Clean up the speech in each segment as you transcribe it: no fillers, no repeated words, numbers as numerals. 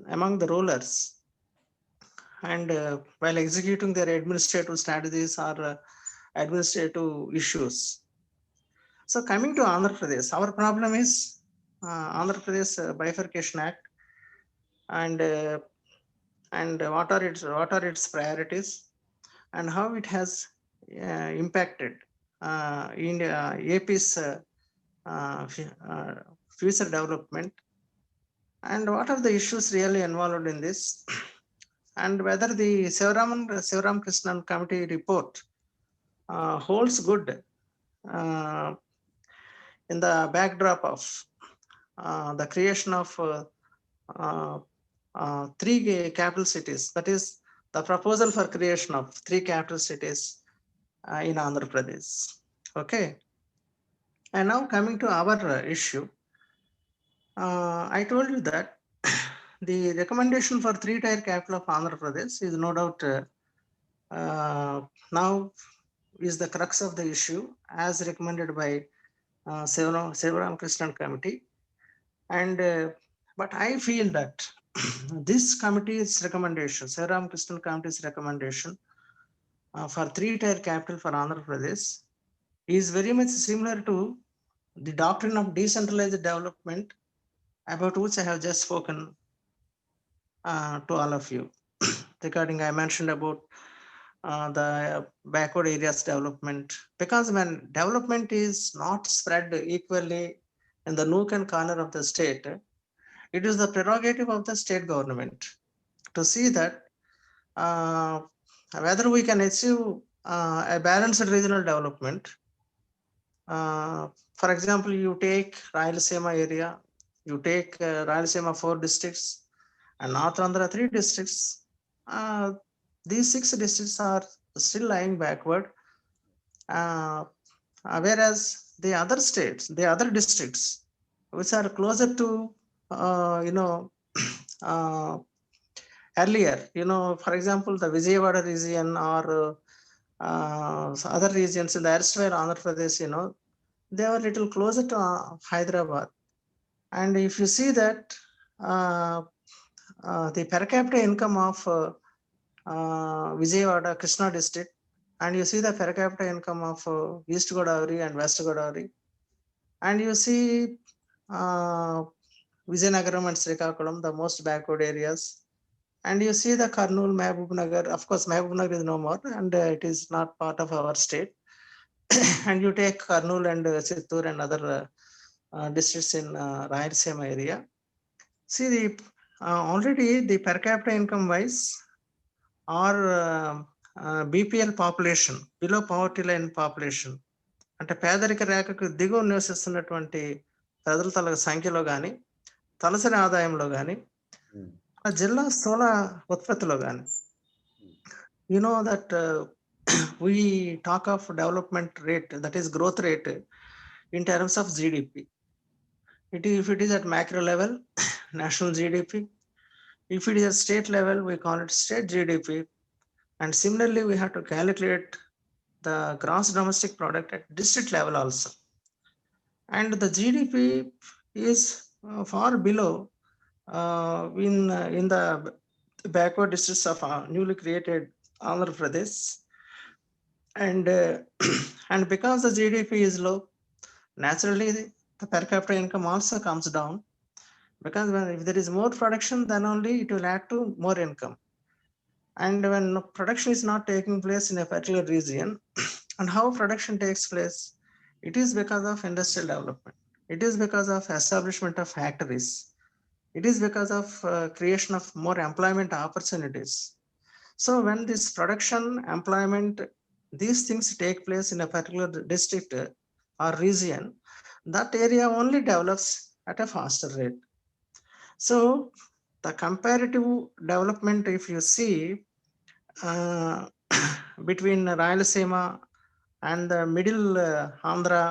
among the rulers, and while executing their administrative strategies or administrative issues. So coming to Andhra Pradesh, our problem is Andhra Pradesh Bifurcation Act, and what are its priorities, and how it has impacted India AP's future development, and what are the issues really involved in this, and whether the Sivaram Krishnan committee report holds good in the backdrop of the creation of three capital cities. That is the proposal for creation of three capital cities in Andhra Pradesh. Okay. And now coming to our issue, I told you that the recommendation for three-tier capital of Andhra Pradesh is no doubt now is the crux of the issue as recommended by Sivaram Krishnan committee. And but I feel that this committee's recommendation, Sivaram Krishnan committee's recommendation for three-tier capital for Andhra Pradesh is very much similar to the doctrine of decentralized development, about which I have just spoken to all of you. Regarding, I mentioned about the backward areas development, because when development is not spread equally in the nook and corner of the state, it is the prerogative of the state government to see that whether we can achieve a balanced regional development. For example, you take Rayalaseema area, you take Rayalaseema 4 districts and North Andhra 3 districts. These 6 districts are still lying backward, whereas the other states, the other districts, which are closer to, earlier, for example, the Vijayawada region or other regions in the erstwhile Andhra Pradesh, they were little closer to Hyderabad. And if you see that the per capita income of Vijayawada, Krishna district, and you see the per capita income of East Godavari and West Godavari, and you see Vizianagaram and Srikakulam, the most backward areas, and you see the Kurnool, Mahbubnagar. Of course, Mahbubnagar is no more, and it is not part of our state. And you take Kurnool and Chittoor and other districts in Rayalaseema area. See, the already the per capita income wise, or BPL population, below poverty line population, అంటే పేదరిక రేఖకు దిగువ నివసిస్తున్నటువంటి ప్రజల తల సంఖ్యలో కానీ, తలసరి ఆదాయంలో కానీ, జిల్లా స్థూల ఉత్పత్తిలో కానీ, you know that we talk of development rate, that is growth rate, in terms of GDP. If it is at macro level, national GDP. If it is at state level, we call it state GDP. And similarly, we have to calculate the gross domestic product at district level also. And the GDP is far below in the backward districts of newly created Andhra Pradesh. And and because the GDP is low, naturally the per capita income also comes down, because if there is more production, then only it will add to more income. And when production is not taking place in a particular region, and how production takes place, it is because of industrial development. It is because of establishment of factories. It is because of creation of more employment opportunities. So when this production, employment, these things take place in a particular district or region, that area only develops at a faster rate. So the comparative development, if you see between Rayalaseema and the middle Andhra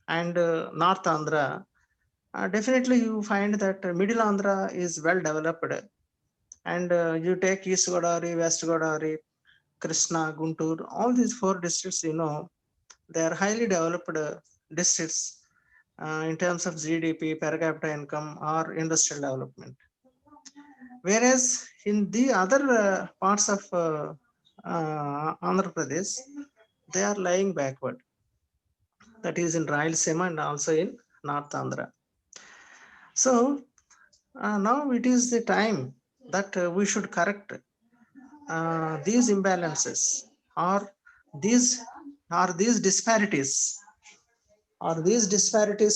and North Andhra, definitely you find that middle Andhra is well developed. And you take East Godavari, West Godavari, Krishna, Guntur, all these 4 districts, they are highly developed districts in terms of GDP, per capita income, or industrial development. Whereas in the other parts of Andhra Pradesh, they are lying backward. That is in Rayalaseema and also in North Andhra. So now it is the time that we should correct these imbalances or these disparities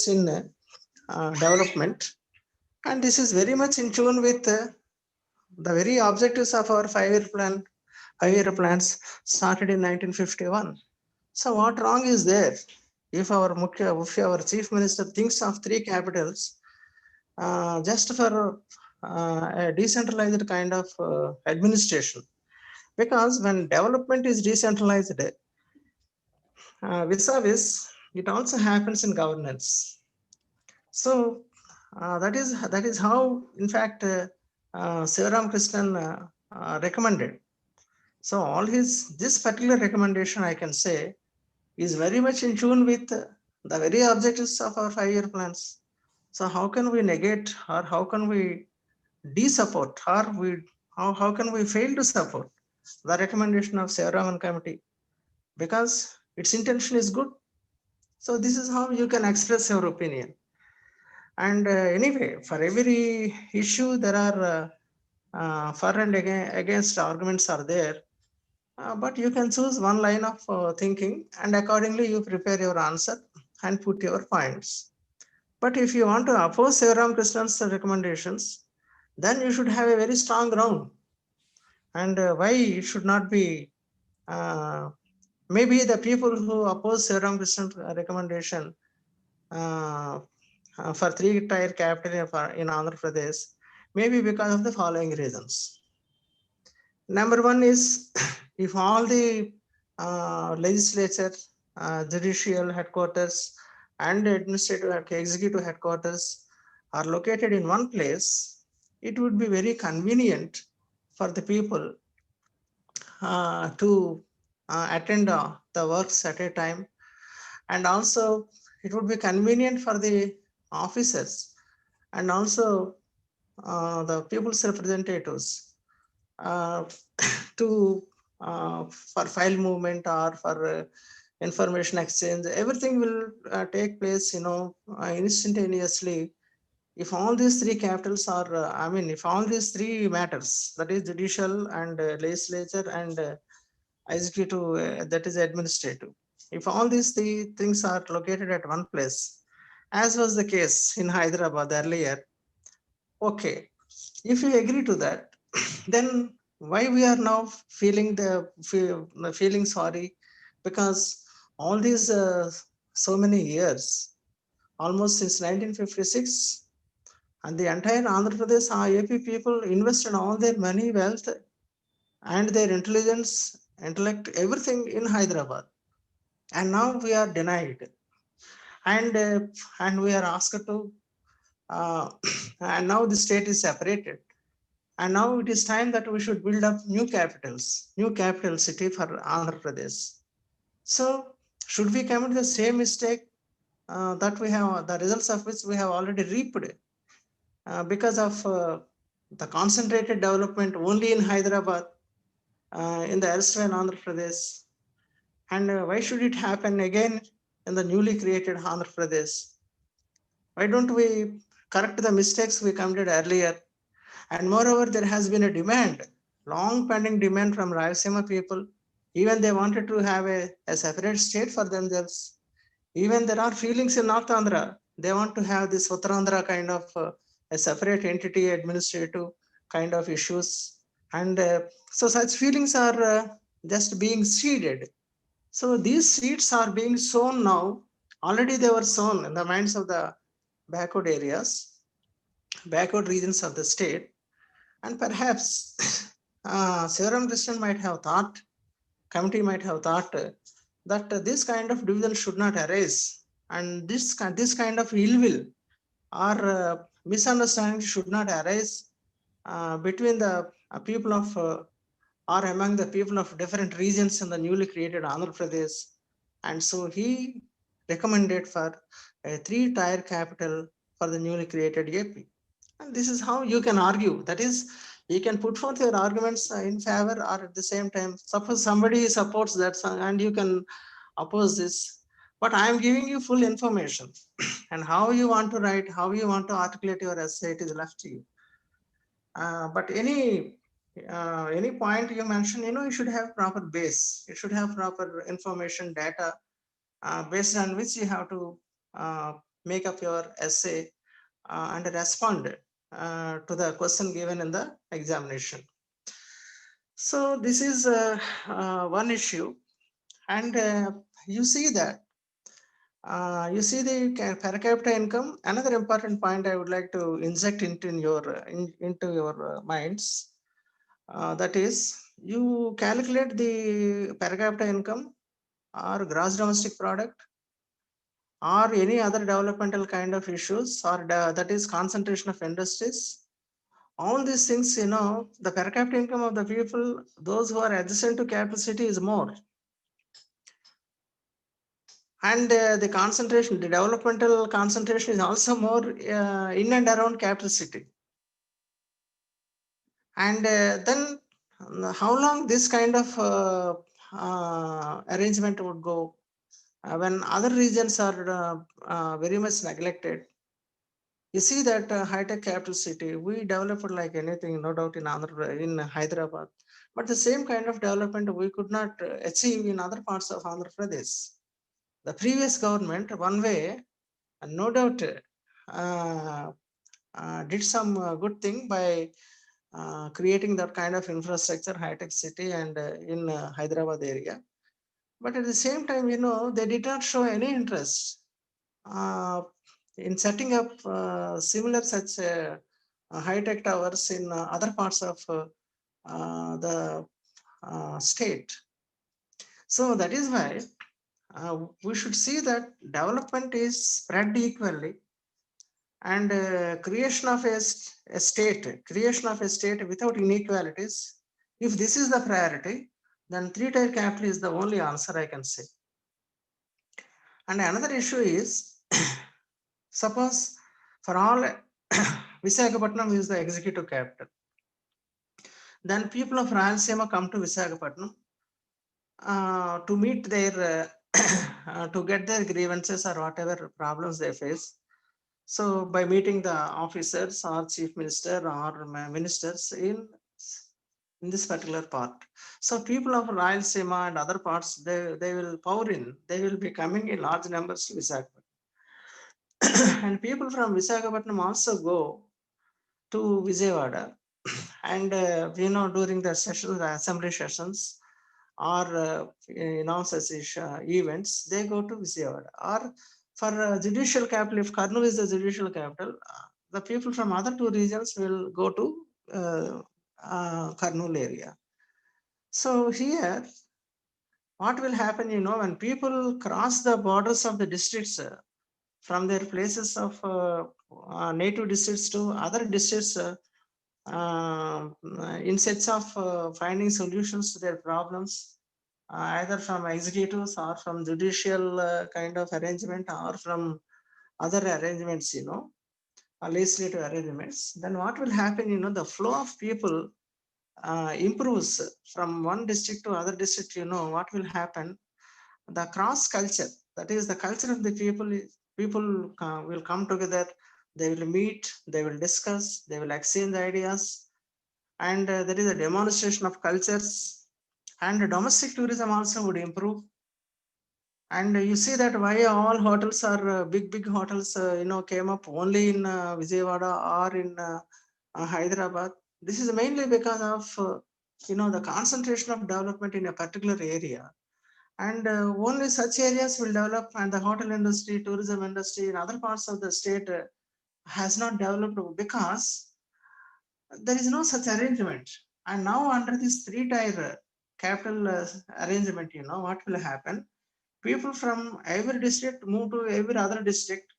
in development, and this is very much in tune with the very objectives of our 5-year plan. 5-year plans started in 1951. So what wrong is there if our chief minister thinks of 3 capitals just for a decentralized kind of administration? Because when development is decentralized, vis-a-vis, it also happens in governance. So that is how, in fact, Sivaram Krishnan recommended. So all this particular recommendation, I can say, is very much in tune with the very objectives of our 5-year plans. So how can we negate, or how can we de-support, or how can we fail to support the recommendation of Sivaraman committee? Because its intention is good. So this is how you can express your opinion. And anyway, for every issue, there are for and against arguments are there. But you can choose one line of thinking, and accordingly you prepare your answer and put your points. But if you want to oppose Sivaram Krishnan's recommendations, then you should have a very strong ground. And why it should not be, maybe the people who oppose Sivaram Krishnan's recommendation for 3-tier capital in Andhra Pradesh, maybe because of the following reasons. Number one is, if all the legislature, judicial headquarters, and administrative executive headquarters are located in one place, it would be very convenient for the people to attend the works at a time, and also it would be convenient for the officers and also the people's representatives to for file movement or for information exchange. Everything will take place, instantaneously. If all these 3 capitals are, if all these 3 matters, that is judicial and legislature and executive, that is administrative, if all these 3 things are located at one place, as was the case in Hyderabad earlier, okay, if you agree to that, then why we are now feeling sorry? Because all these so many years, almost since 1956, and the entire Andhra Pradesh AP people invested all their money, wealth, and their intelligence, intellect, everything in Hyderabad, and now we are denied, and we are asked to, and now the state is separated. And now it is time that we should build up new capital city for Andhra Pradesh. So should we commit the same mistake that we have, the results of which we have already reaped because of the concentrated development only in Hyderabad, in the erstwhile Andhra Pradesh? And why should it happen again in the newly created Andhra Pradesh? Why don't we correct the mistakes we committed earlier? And moreover, there has been a demand, long pending demand from Rayalaseema people. Even they wanted to have a separate state for themselves. Even there are feelings in North Andhra. They want to have this Uttarandhra kind of a separate entity, administrative kind of issues. And so such feelings are just being seeded. So these seeds are being sown now. Already they were sown in the minds of the backward areas, backward regions of the state. And perhaps Sivaram Krishnan might have thought, committee might have thought that this kind of division should not arise, and this kind of ill will or misunderstanding should not arise between the people of or among the people of different regions in the newly created Andhra Pradesh. And so he recommended for a 3-tier capital for the newly created AP. And this is how you can argue. That is, You can put forth your arguments in favor, or at the same time, suppose somebody supports that and you can oppose this. But I am giving you full information, and how you want to write, how you want to articulate your essay, it is left to you. But any point you mention, you should have proper base. You should have proper information, data, based on which you have to make up your essay and respond to the question given in the examination. So this is one issue, and you see that you see the per capita income. Another important point I would like to inject into your minds. That is, you calculate the per capita income or gross domestic product or any other developmental kind of issues, or that is concentration of industries. All these things, the per capita income of the people, those who are adjacent to capital city, is more. And the concentration, the developmental concentration is also more in and around capital city. And then how long this kind of arrangement would go when other regions are very much neglected? You see that high-tech capital city, we developed like anything, no doubt, in Hyderabad, but the same kind of development we could not achieve in other parts of Andhra Pradesh. The previous government, one way, no doubt, did some good thing by creating that kind of infrastructure, high-tech city, and in Hyderabad area. But at the same time, they did not show any interest in setting up similar such high-tech towers in other parts of the state. So that is why we should see that development is spread equally, and creation of a state without inequalities. If this is the priority, then three-tier capital is the only answer I can say. And another issue is, suppose for all Visakhapatnam is the executive capital. Then people of Rayalaseema come to Visakhapatnam to meet their, to get their grievances or whatever problems they face. So by meeting the officers or chief minister or ministers in this particular part. So people of Rayalaseema and other parts, they will pour in, they will be coming in large numbers to Visakhapatnam. And people from Visakhapatnam also go to Vijayawada, and during the sessions, the assembly sessions, or such events, they go to Vijayawada. Or for judicial capital, if Kurnool is the judicial capital, the people from other two regions will go to Kurnool area. So here, what will happen, when people cross the borders of the districts from their places of native districts to other districts, in search of finding solutions to their problems, either from executives or from judicial kind of arrangement or from other arrangements, legislative arrangements, then what will happen, the flow of people improves from one district to other district. What will happen? The cross culture, that is the culture of the people will come together, they will meet, they will discuss, they will exchange ideas, and there is a demonstration of cultures, and domestic tourism also would improve. And you see that why all hotels are big hotels, came up only in Vijayawada or in Hyderabad. This is mainly because of, the concentration of development in a particular area. And only such areas will develop, and the hotel industry, tourism industry in other parts of the state has not developed because there is no such arrangement. And now under this three-tier capital arrangement, what will happen? People from every district move to every other district,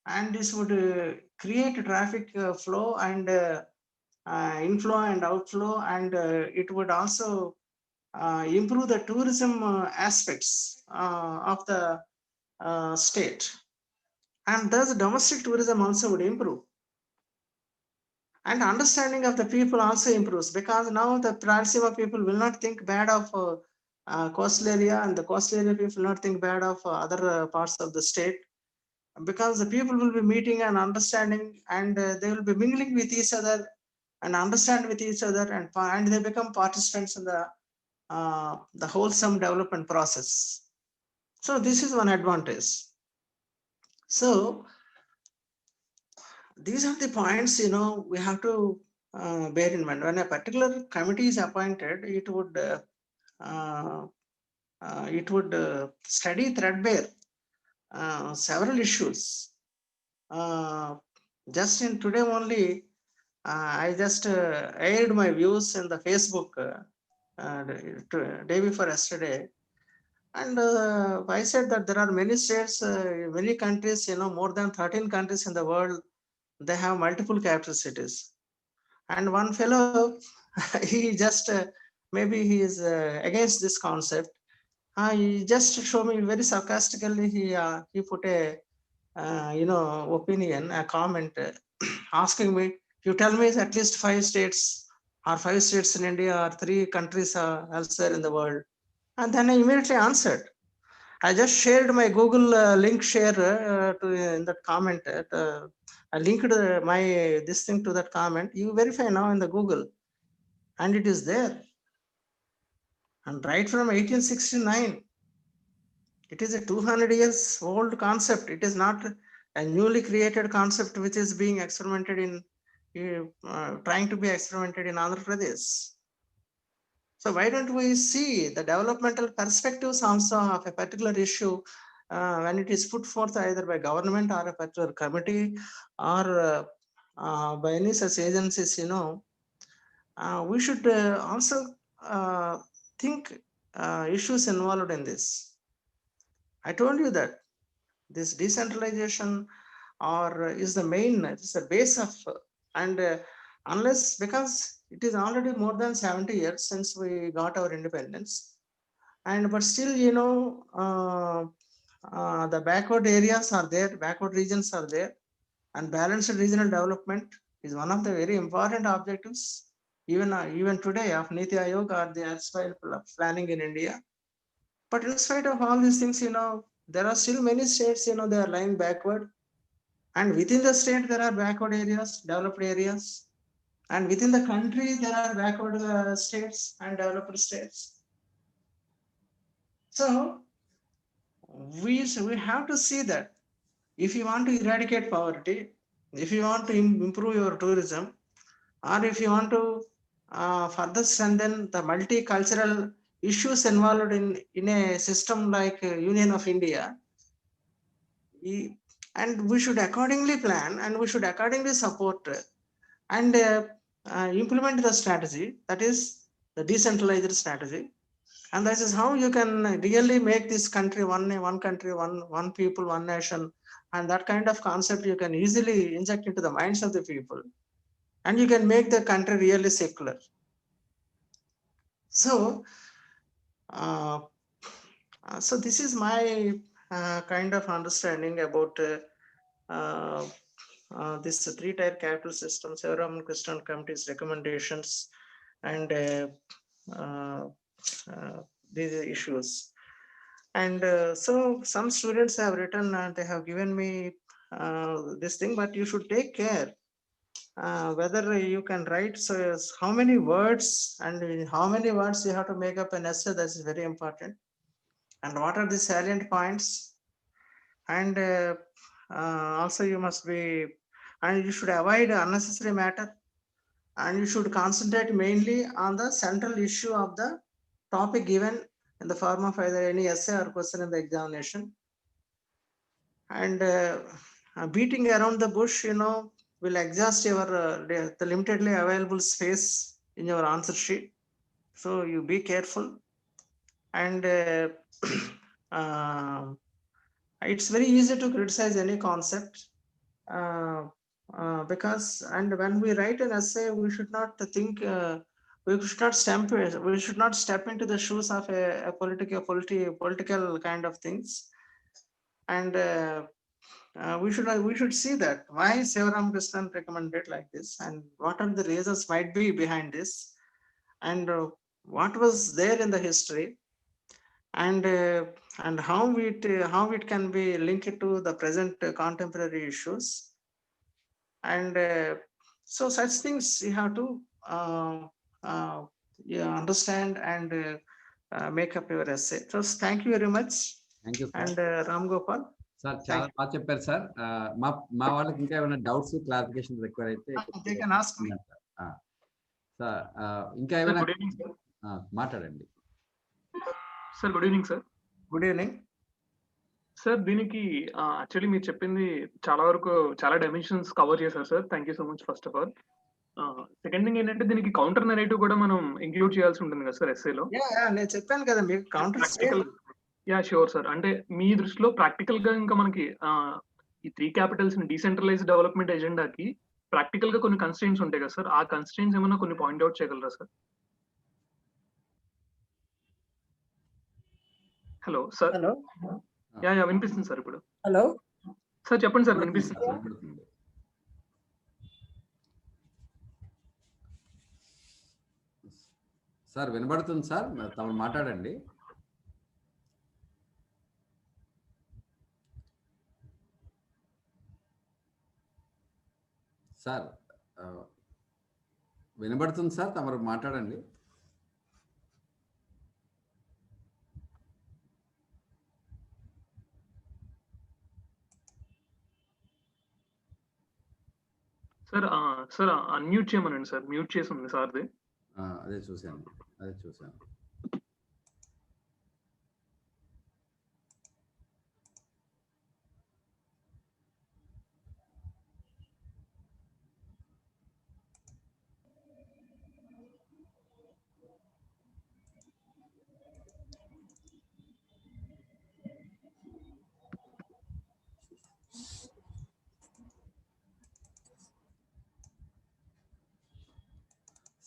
and this would create traffic flow and inflow and outflow, and it would also improve the tourism aspects of the state, and thus domestic tourism also would improve. And understanding of the people also improves, because now the Rayalaseema people will not think bad of coastal area, and the coastal area people will not think bad of other parts of the state, because the people will be meeting and understanding, and they will be mingling with each other and understand with each other, and they become participants in the wholesome development process. So this is one advantage. So these are the points, we have to bear in mind. When a particular committee is appointed, it would study threadbare several issues. Just in today only, I just aired my views in the Facebook day before yesterday, and I said that there are many states, many countries, more than 13 countries in the world, they have multiple capital cities. And one fellow, he just maybe he is against this concept. He just showed me very sarcastically. He put a opinion, a comment, asking me, "You tell me at least 5 states, or 5 states in India, or 3 countries elsewhere in the world." And then I immediately answered. I just shared my Google link share to in that comment. I linked my this thing to that comment. You verify now in the Google, and it is there. And right from 1869, it is a 200 years old concept. It is not a newly created concept which is being experimented in, trying to be experimented in Andhra Pradesh. So why don't we see the developmental perspectives also of a particular issue when it is put forth either by government or a particular committee, or by any such agencies, we should also think issues involved in this. I told you that this decentralization is the main, it's the base of, and unless, because it is already more than 70 years since we got our independence, and but still, the backward areas are there, backward regions are there, and balanced regional development is one of the very important objectives, even today, of Niti Aayog or the erstwhile planning in India. But in spite of all these things, there are still many states, they are lying backward. And within the state, there are backward areas, developed areas. And within the country, there are backward states and developed states. So we have to see that if you want to eradicate poverty, if you want to improve your tourism, or if you want to further strengthen the multicultural issues involved in a system like Union of India, and we should accordingly plan, and we should accordingly support and implement the strategy, that is the decentralized strategy. And this is how you can really make this country one country, one people, one nation. And that kind of concept you can easily inject into the minds of the people, and you can make the country really secular. So so this is my kind of understanding about this three-tier capital system, Sivaraman Krishnan Committee's recommendations, and these issues. And so some students have written, they have given me this thing, but you should take care whether you can write. So how many words, and how many words you have to make up an essay, that is very important. And what are the salient points? And also you must be, and you should avoid unnecessary matter, and you should concentrate mainly on the central issue of the topic given in the form of either any essay or question in the examination. And beating around the bush, will exhaust your the limitedly available space in your answer sheet. So you be careful. And it's very easy to criticize any concept, because, and when we write an essay, we should not think, we should not step into the shoes of a political kind of things. And we should see that why Sivaram Krishnan recommended like this, and what are the reasons might be behind this, and what was there in the history, and how it can be linked to the present contemporary issues, and so such things you have to understand and make up your essay. So thank you very much. Thank you, sir. And Ram Gopal. Sir చాలా బాగా చెప్పారు sir. మా వాళ్ళకి ఇంకా ఏమైనా doubts clarification require అయితే they can ask me. Sir ఇంకా ఏమైనా మాట్లాడండి sir. Good evening sir. Good evening sir. దీనికి యాక్చువల్లీ మీరు చెప్పింది చాలా వరకు చాలా డైమెన్షన్స్ కవర్ చేశారు sir. Thank you so much first of all. Second thing ఏంటంటే దీనికి కౌంటర్ నెరేటివ్ కూడా మనం ఇంక్లూడ్ చేయాల్సి ఉంటుంది కదా సార్ ఎస్ఏలో. నేను చెప్పాను కదా మీకు కౌంటర్. Yeah sure sir. అంటే మీ దృష్టిలో ప్రాక్టికల్ గా ఇంకా మనకి ఈ 3 క్యాపిటల్స్ డీసెంట్రలైజ్ డెవలప్మెంట్ ఎజెండాకి ప్రాక్టికల్ గా కొన్ని కన్స్ట్రెయింట్స్ ఉంటాయి కదా సార్. ఆ కన్స్ట్రెయింట్స్ ఏమైనా కొన్ని పాయింట్ అవుట్ చేయగలరా sir? Hello sir. Hello. Yeah వినిపిస్తుంది సార్ ఇప్పుడు. హలో సార్ చెప్పండి సార్. వినిపిస్తుంది సార్. వినబడుతుంది సార్. తమరు మాట్లాడండి. సార్ వినబడుతుంది సార్. తమరు మాట్లాడండి. సార్. సార్ అన్మ్యూట్ చేయమనండి సార్. మ్యూట్ చేసి ఉంది సార్ది. అదే చూశాను.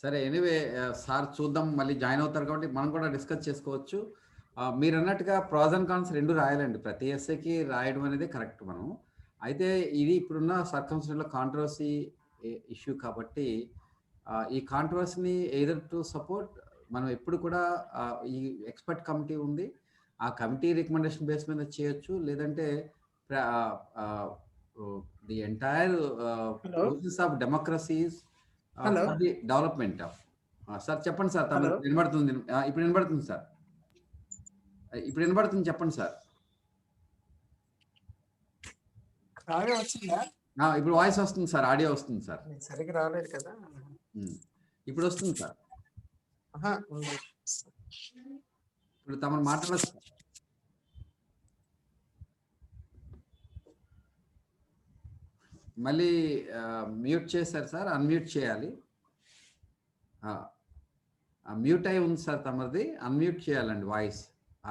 సరే, ఎనీవే సార్ చూద్దాం, మళ్ళీ జాయిన్ అవుతారు కాబట్టి మనం కూడా డిస్కస్ చేసుకోవచ్చు. మీరు అన్నట్టుగా ప్రాస్ అండ్ కాన్స్ రెండు రాయాలండి. ప్రతి ఎస్ఏకి రాయడం అనేది కరెక్ట్. మనం అయితే ఇది ఇప్పుడున్న సర్కమ్స్టెన్స్లో కాంట్రవర్సీ ఇష్యూ కాబట్టి ఈ కాంట్రవర్సీని ఎయిదర్ టు సపోర్ట్ మనం ఎప్పుడు కూడా ఈ ఎక్స్పర్ట్ కమిటీ ఉంది, ఆ కమిటీ రికమెండేషన్ బేస్ మీద చేయొచ్చు, లేదంటే the entire process of democracies the development of. Sir చెప్పండి సార్. వినబడుతుంది. ఇప్పుడు వినబడుతుంది సార్. ఇప్పుడు వినబడుతుంది. చెప్పండి సార్. ఇప్పుడు వాయిస్ వస్తుంది సార్. ఆడియో వస్తుంది సార్. సరిగ్గా రాలేదు కదా. ఇప్పుడు వస్తుంది సార్. ఇప్పుడు తమను మాట్లాడచ్చు. మళ్ళీ మ్యూట్ చేశారు సార్. అన్మ్యూట్ చేయాలి. మ్యూట్ అయి ఉంది సార్ తమరిది. అన్మ్యూట్ చేయాలండి వాయిస్,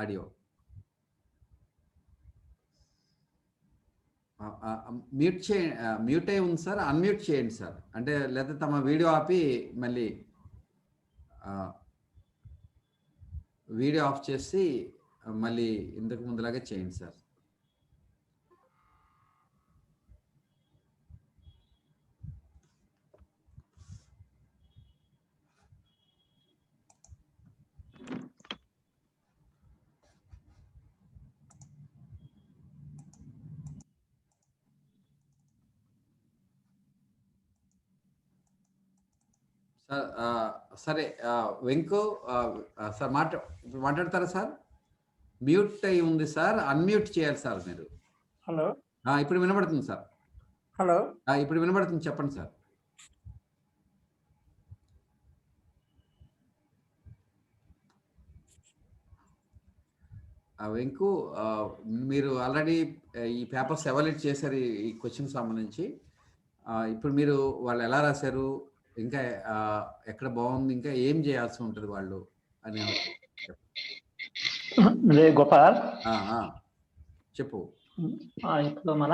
ఆడియో. మ్యూట్ అయి ఉంది సార్. అన్మ్యూట్ చేయండి సార్. అంటే లేదా తమ వీడియో ఆపి మళ్ళీ వీడియో ఆఫ్ చేసి మళ్ళీ ఇంతకు ముందులాగే చేయండి సార్. సరే, వెంకు సార్ ఇప్పుడు మాట్లాడతారా సార్? మ్యూట్ అయి ఉంది సార్. అన్మ్యూట్ చేయాలి సార్ మీరు. హలో. ఇప్పుడు వినబడుతుంది సార్. హలో. ఇప్పుడు వినబడుతుంది. చెప్పండి సార్. వెంకు, మీరు ఆల్రెడీ ఈ పేపర్స్ ఎవాల్యుయేట్ చేశారు ఈ క్వశ్చన్ సంబంధించి. ఇప్పుడు మీరు వాళ్ళు ఎలా రాశారు, ఇంకా ఎక్కడ బాగుంది, ఇంకా ఏం చేయాల్సి ఉంటుంది వాళ్ళు అని గోపాల్ చెప్పు. ఇప్పుడు మన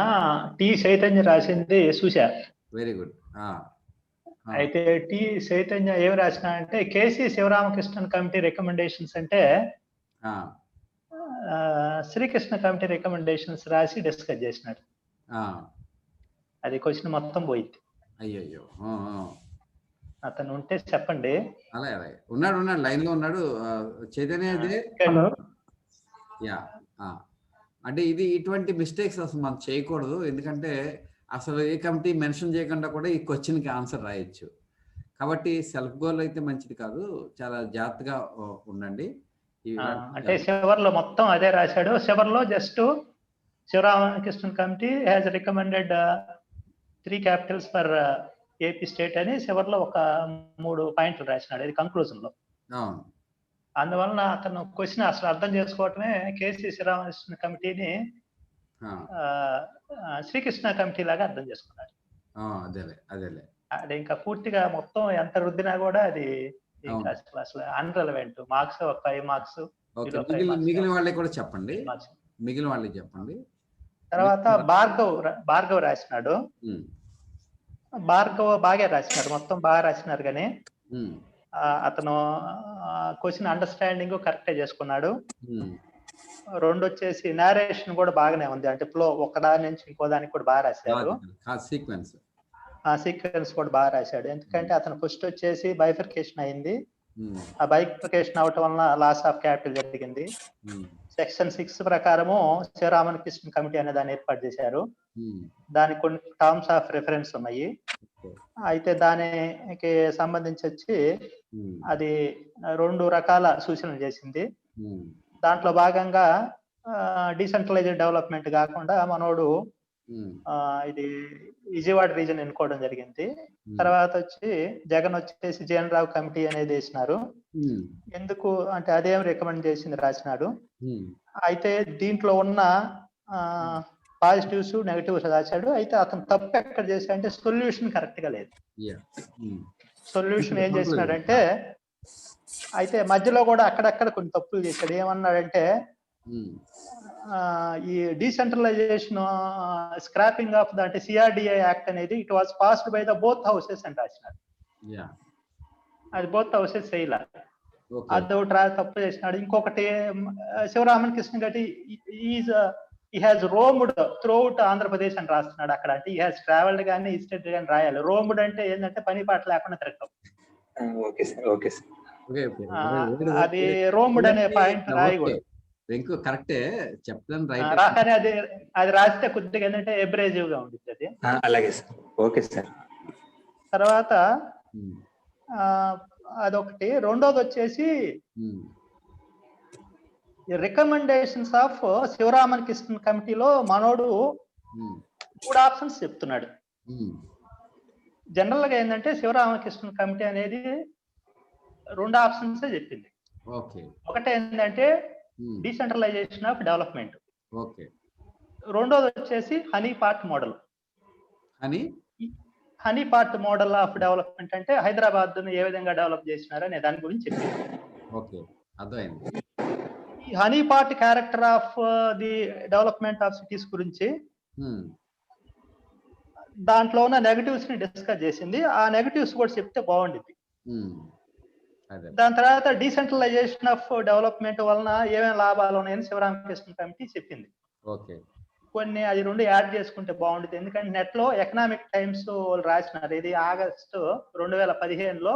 టి చైతన్య రాసింది చూసా. Very good. అయితే టి చైతన్య ఏం రాసిన అంటే కేసీ శివరామకృష్ణన్ కమిటీ రికమెండేషన్స్ అంటే శ్రీకృష్ణ కమిటీ రికమెండేషన్స్ రాసి డిస్కస్ చేసినాడు. ఆ, అది క్వశ్చన్ మొత్తం పోయింది. అయ్యయ్యో. అతను ఉంటే చెప్పండి. అలాగే అలాగే ఉన్నాడు లైన్ లో ఉన్నాడు. చైతన్య అదే. హలో. యా. అంటే ఇటువంటి మిస్టేక్స్ అసలు మనం చేయకూడదు. ఎందుకంటే అసలు ఏ కమిటీ మెన్షన్ చేయకుండా కూడా ఈ క్వశ్చన్కి ఆన్సర్ రాయొచ్చు. కాబట్టి సెల్ఫ్ గోల్ అయితే మంచిది కాదు. చాలా జాగ్రత్తగా ఉండండి. అంటే చివర్లో మొత్తం అదే రాశాడు. చివర్లో just Sivaramakrishnan committee has recommended 3 Capitals for AP state అని చివర్లో ఒక 3 పాయింట్లు రాసినాడు. ఇది కంక్లూజన్ లో. అందువలన అతను క్వశ్చన్ అసలు అర్థం చేసుకోవటమే కేసీ శ్రీరామకృష్ణ కమిటీని శ్రీకృష్ణ కమిటీ లాగా అర్థం చేసుకున్నాడు. అదేలే. అది ఇంకా పూర్తిగా మొత్తం ఎంత రుద్దినా కూడా అది అసలు అన్రెలవెంట్. Marks 5 marks. మిగిలిన వాళ్ళే కూడా చెప్పండి. మిగిలిన వాళ్ళే చెప్పండి. తర్వాత భార్గవ్ రాసినాడు. భార్గవ్ బాగా రాసినాడు, మొత్తం బాగా రాసినారు. కానీ అతను క్వశ్చన్ అండర్స్టాండింగ్ కరెక్టే చేసుకున్నాడు. 2 వచ్చేసి నారేషన్ కూడా బాగానే ఉంది. అంటే ఫ్లో ఒకదాని నుంచి ఇంకో దానికి కూడా బాగా రాశారు. సీక్వెన్స్ కూడా బాగా రాశాడు. ఎందుకంటే అతను ఫస్ట్ వచ్చేసి బైఫర్కేషన్ అయింది. ఆ బైఫర్కేషన్ అవటం వలన లాస్ ఆఫ్ క్యాపిటల్ జరిగింది. సెక్షన్ 6 ప్రకారము శ్రీరామకృష్ణ కమిటీ అనే దాన్ని ఏర్పాటు చేశారు. దానికి కొన్ని టర్మ్స్ ఆఫ్ రిఫరెన్స్ ఉన్నాయి. అయితే దానికి సంబంధించి వచ్చి అది 2 రకాల సూచనలు చేసింది. దాంట్లో భాగంగా డీసెంట్రలైజ్డ్ డెవలప్మెంట్ కాకుండా మనోడు ఇది విజయవాడ రీజన్ ఎన్నుకోవడం జరిగింది. తర్వాత వచ్చి జగన్ వచ్చేసి జగన్ రావు కమిటీ అనేది వేసినారు. ఎందుకు అంటే అదేం రికమెండ్ చేసింది రాసినాడు. అయితే దీంట్లో ఉన్న పాజిటివ్స్ నెగటివ్స్ రాశాడు. అయితే అతను తప్పు ఎక్కడ చేశాడంటే సొల్యూషన్ కరెక్ట్ గా లేదు. సొల్యూషన్ ఏం చేసినాడంటే అయితే మధ్యలో కూడా అక్కడక్కడ కొన్ని తప్పులు చేశాడు. ఏమన్నాడంటే ఈ డీసెంట్రలైజేషన్ స్క్రాపింగ్ ఆఫ్ ద అంటే సిఆర్డిఏ యాక్ట్ అనేది it was passed by the both houses అని రాసినాడు. అది బోత్ హౌసెస్ చేయలే. అదొకటి తప్పు చేసినాడు. ఇంకొకటి శివరామకృష్ణ గట్టి he has roamed throughout Andhra Pradesh అని రాస్తున్నాడు అక్కడ. అంటే he has traveled గానీ విజిటెడ్ గానీ రాయాలి. రోమ్డ్ అంటే ఏంటంటే పని పాట లేకుండా తిరగటం. అది రోమ్డ్ అనే పాయింట్ రాయకూడదు. కరెక్టే చెప్తాను. కానీ అది రాస్తే కొద్దిగా ఏంటంటే ఎబ్రేజివ్ గా ఉంటుంది అది. అలాగే సార్. Okay sir. తర్వాత అదొకటి. రెండోది వచ్చేసి రికమెండేషన్స్ ఆఫ్ శివరామకృష్ణ కమిటీలో మనోడు 3 ఆప్షన్స్ చెప్తున్నాడు. జనరల్ గా ఏంటంటే శివరామకృష్ణ కమిటీ అనేది 2 ఆప్షన్స్ చెప్పింది. ఒకటి ఏంటంటే డీసెంట్రలైజేషన్ ఆఫ్ డెవలప్మెంట్. రెండోది వచ్చేసి honey part model. Honey part model of development అంటే హైదరాబాద్ ఏ విధంగా డెవలప్ చేసినారు అనే దాని గురించి చెప్పింది. ఈ honey part character of the development of cities గురించి దాంట్లో ఉన్న నెగటివ్స్ ని డిస్కస్ చేసింది. ఆ నెగటివ్స్ కూడా చెప్తే బాగుండేది. దాని తర్వాత డీసెంట్రలైజేషన్ ఆఫ్ డెవలప్మెంట్ వలన ఏమేమి లాభాలు ఉన్నాయని శివరామకృష్ణ కమిటీ చెప్పింది. కొన్ని అది 2 యాడ్ చేసుకుంటే బాగుంటుంది. ఎందుకంటే నెట్ లో ఎకనామిక్ టైమ్స్ వాళ్ళు రాసినారు. ఇది ఆగస్టు 2015లో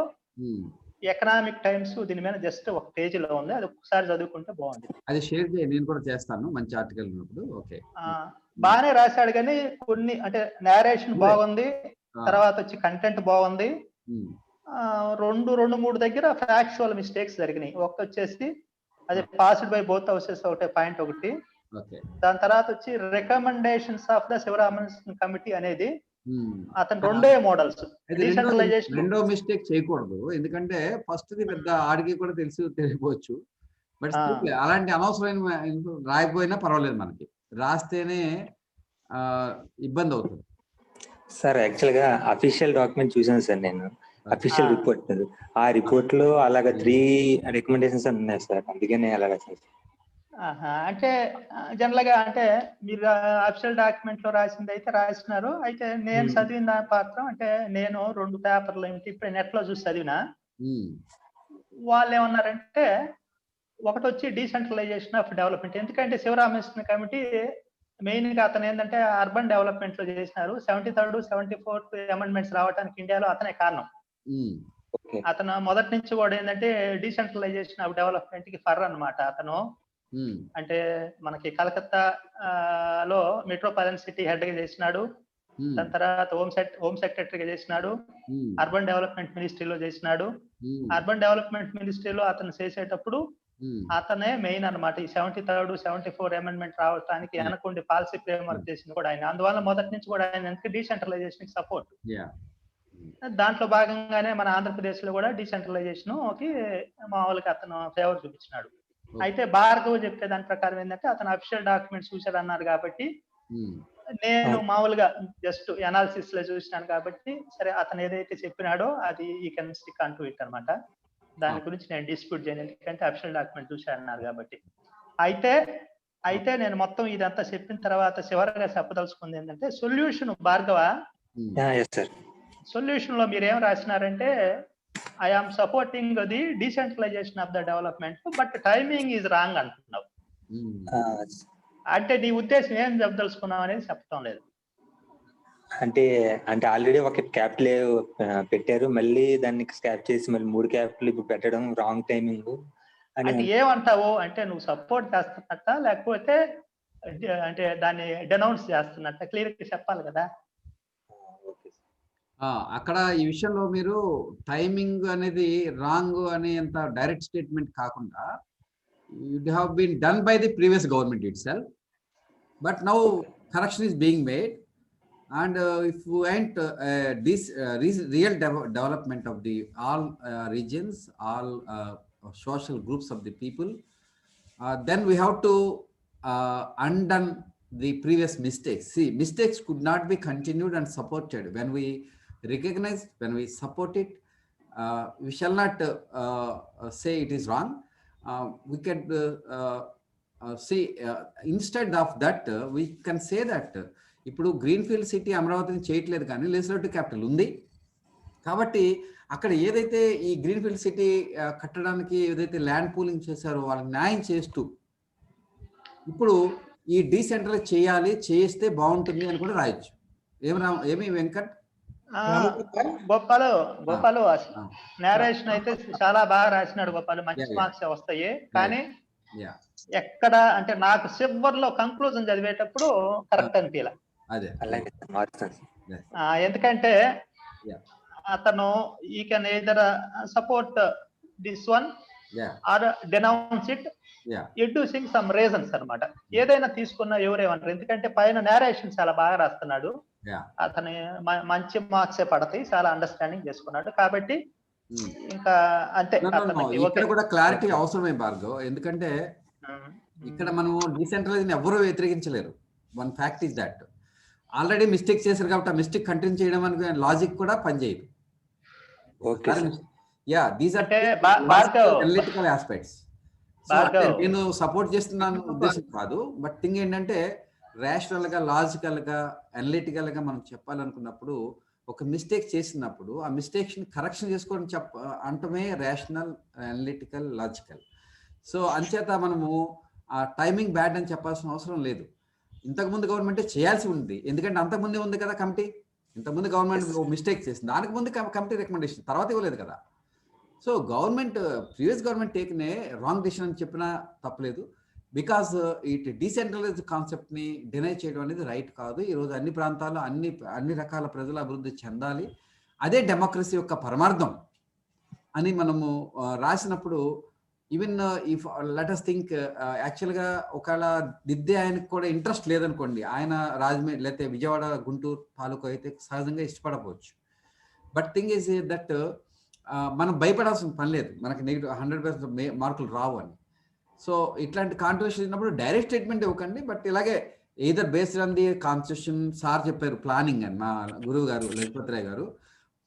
ఎకనామిక్ టైమ్స్ దీని మీద జస్ట్ ఒక పేజీలో ఉంది. అది ఒకసారి చదువుకుంటే బాగుంటుంది. అది షేర్ చేయండి, నేను కూడా చేస్తాను. మంచి ఆర్టికల్ ఉన్నప్పుడు. బాగానే రాశాడు కానీ కొన్ని అంటే నేరేషన్ బాగుంది, తర్వాత వచ్చి కంటెంట్ బాగుంది. 2-3 దగ్గర ఫ్యాక్చువల్ మిస్టేక్స్ జరిగినాయి. ఒకటి వచ్చేసి అది పాస్డ్ బై బోత్ హౌసెస్ ఒకటే పాయింట్ ఒకటి. దాని తర్వాత వచ్చి recommendations of the Sivaramakrishna committee అనేది అతను 2 మోడల్స్. రెండో మిస్టేక్ చేయకూడదు. ఎందుకంటే ఫస్ట్ ది పెద్ద ఆడికి కూడా తెలియకపోవచ్చు. బట్ అలాంటి అనవసరమైన రాయకపోయినా పర్వాలేదు, మనకి రాస్తేనే ఇబ్బంది అవుతుంది. సార్ యాక్చువల్ గా అఫీషియల్ డాక్యుమెంట్ చూసాను సార్ నేను. Official report. ఆ రిపోర్ట్ లో అలాగా 3 రికమెండేషన్స్ ఉన్నాయి సార్. అందుకనే అలాగా సార్. అంటే జనరల్ గా అంటే మీరు అఫీషియల్ డాక్యుమెంట్ లో రాసింది అయితే రాసినారు. అయితే నేను చదివిన పాత్రం అంటే నేను 2 పేపర్లు ఏంటి ఇప్పుడు నెట్ లో చూసి చదివినా. వాళ్ళు ఏమన్నారంటే ఒకటి వచ్చి డీసెంట్రలైజేషన్ ఆఫ్ డెవలప్మెంట్. ఎందుకంటే శివరామకృష్ణ కమిటీ మెయిన్ గా అతను ఏంటంటే అర్బన్ డెవలప్మెంట్ లో చేసినారు. 73, 74 అమెండ్మెంట్స్ రావడానికి ఇండియాలో అతనే కారణం. ఓకే. అతను మొదటి నుంచి కూడా ఏంటంటే డీసెంట్రలైజేషన్ ఆఫ్ డెవలప్మెంట్ కి ఫర్ అన్నమాట అతను. అంటే మనకి కలకత్తా లో మెట్రోపాలిటన్ సిటీ హెడ్ గా చేసినాడు. దాని తర్వాత హోమ్ సెక్రటరీగా చేసినాడు. అర్బన్ డెవలప్మెంట్ మినిస్ట్రీలో చేసినాడు. అర్బన్ డెవలప్మెంట్ మినిస్ట్రీలో అతను చేసేటప్పుడు అతనే మెయిన్ అన్నమాట. ఈ 73, 74 అమెండ్మెంట్ రావడానికి వెనకుండి పాలసీ ఫ్రేమ్వర్క్ చేసింది కూడా ఆయన. అందువల్ల మొదటి నుంచి కూడా ఆయన డీసెంట్రలైజేషన్ కి సపోర్ట్. దాంట్లో భాగంగానే మన ఆంధ్రప్రదేశ్ లో కూడా డీసెంట్రలైజేషన్ కి మామూలుగా అతను ఫేవర్ చూపించినాడు. అయితే భార్గవ్ చెప్పే దాని ప్రకారం ఏంటంటే అతను అఫీషియల్ డాక్యుమెంట్స్ చూసాడు అన్నారు కాబట్టి, నేను మామూలుగా జస్ట్ అనాలిసిస్ లో చూసినాను కాబట్టి, సరే అతను ఏదైతే చెప్పినాడో అది ఈ can stick on to it అనమాట. దాని గురించి నేను డిస్ప్యూట్ చేయను, ఎందుకంటే అఫీషియల్ డాక్యుమెంట్ చూసాను అన్నారు కాబట్టి. అయితే నేను మొత్తం ఇదంతా చెప్పిన తర్వాత చివరిగా చెప్పదలుచుకుంది ఏంటంటే సొల్యూషన్ భార్గవ సొల్యూషన్ లో మీరు ఏం రాసినారంటే I am supporting the decentralisation of the development but timing is wrong అంటున్నావు. అంటే నీ ఉద్దేశం ఏం చెప్పదలుచుకున్నావు అనేది చెప్పడం లేదు. అంటే ఆల్రెడీ ఒక క్యాపిటల్ పెట్టారు, మళ్ళీ దాన్ని స్కాప్ చేసి మళ్ళీ 3 క్యాపిటల్ ఇప్పుడు పెట్టడం రాంగ్ టైమింగ్ అంటే ఏమంటావు? అంటే నువ్వు సపోర్ట్ చేస్తున్నట్ట లేకపోతే అంటే దాన్ని డెనౌన్స్ చేస్తున్నట్ట క్లియర్ గా చెప్పాలి కదా. అక్కడ ఈ విషయంలో మీరు టైమింగ్ అనేది రాంగ్ అనే అంత డైరెక్ట్ స్టేట్మెంట్ కాకుండా it have been done by the previous government itself, but now correction is being made, and if we want this real development of the all regions, all social groups of the people, then we have to undone the previous mistakes. See, mistakes could not be continued and supported. When we recognize, when we support it, we shall not say it is wrong. We can say instead of that we can say that ఇప్పుడు greenfield city అమరావతిని చేయట్లేదు కానీ legislative capital ఉంది కాబట్టి అక్కడ ఏదైతే ఈ greenfield city కట్టడానికి ఏదైతే ల్యాండ్ పూలింగ్ చేశారో వాళ్ళకి న్యాయం చేస్తూ ఇప్పుడు ఈ డీసెంట్రలైజ్ చేయాలి, చేస్తే బాగుంటుంది అని కూడా రాయొచ్చు. ఏమి వెంకట్? గోపాలు నేరేషన్ అయితే చాలా బాగా రాసినాడు గోపాలు, మంచి మార్క్స్ వస్తాయి. కానీ ఎక్కడ అంటే నాకు చివర్లో కంక్లూజన్ చదివేటప్పుడు కరెక్ట్ అనిపించలే. ఎందుకంటే అతను ఈ can either support this one or denounce it adducing some reasons అన్నమాట. ఏదైనా తీసుకున్నా ఎవరేమన్నారు, ఎందుకంటే పైన నేరేషన్ చాలా బాగా రాస్తున్నాడు, అతని మంచి మార్క్సే పడతాయి, చాలా అండర్స్టాండింగ్ చేసుకున్నాడు కాబట్టి ఇంకా అంతే. ఇక్కడ కూడా క్లారిటీ అవసరమే భార్గవ్, ఎందుకంటే ఇక్కడ మనము డీసెంట్రలైజ్ ఎవరు వ్యతిరేకించలేరు. One fact is that already mistake చేశారు కాబట్టి ఆ మిస్టేక్ కంటిన్యూ చేయడం అనే లాజిక్ కూడా పనిచేయదు. These are analytical aspects. నేను సపోర్ట్ చేస్తున్నాను ఉద్దేశం కాదు, బట్ థింగ్ ఏంటంటే రేషనల్ గా, లాజికల్ గా, అనలిటికల్ గా మనం చెప్పాలనుకున్నప్పుడు ఒక మిస్టేక్ చేసినప్పుడు ఆ మిస్టేక్స్ ని కరెక్షన్ చేసుకోవడం అంటమే రేషనల్, అనలిటికల్, లాజికల్. సో అంచేత మనము ఆ టైమింగ్ బ్యాడ్ అని చెప్పాల్సిన అవసరం లేదు. ఇంతకుముందు గవర్నమెంటే చేయాల్సి ఉంది, ఎందుకంటే అంతకుముందే ఉంది కదా కమిటీ. ఇంతకుముందు గవర్నమెంట్ మిస్టేక్ చేసింది, దానికి ముందు కమిటీ రికమెండేషన్, తర్వాత ఇవ్వలేదు కదా. So government, previous government taken a wrong decision అని చెప్పినా తప్పలేదు. బికాస్ ఇట్ డీసెంట్రలైజ్డ్ కాన్సెప్ట్ ని డినై చేయడం అనేది రైట్ కాదు. ఈరోజు అన్ని ప్రాంతాల్లో అన్ని రకాల ప్రజల అభివృద్ధి చెందాలి, అదే డెమోక్రసీ యొక్క పరమార్థం అని మనము రాసినప్పుడు even if let us think యాక్చువల్గా ఒకవేళ దిద్దే ఆయనకు కూడా ఇంట్రెస్ట్ లేదనుకోండి, ఆయన రాజమండ్రి లేకపోతే విజయవాడ, గుంటూరు తాలూకు అయితే సహజంగా ఇష్టపడకపోవచ్చు. బట్ థింగ్ ఈజ్ దట్ మనం భయపడాల్సిన పని లేదు, మనకి నెగిటివ్ 100% మార్కులు రావు అని. సో ఇట్లాంటి కాంట్రవర్షన్ ఉన్నప్పుడు డైరెక్ట్ స్టేట్మెంట్ ఇవ్వకండి, బట్ ఇలాగే either based on the constitution. Sir చెప్పారు ప్లానింగ్ అని, మా గురువు గారు లజపతి రాయ్ గారు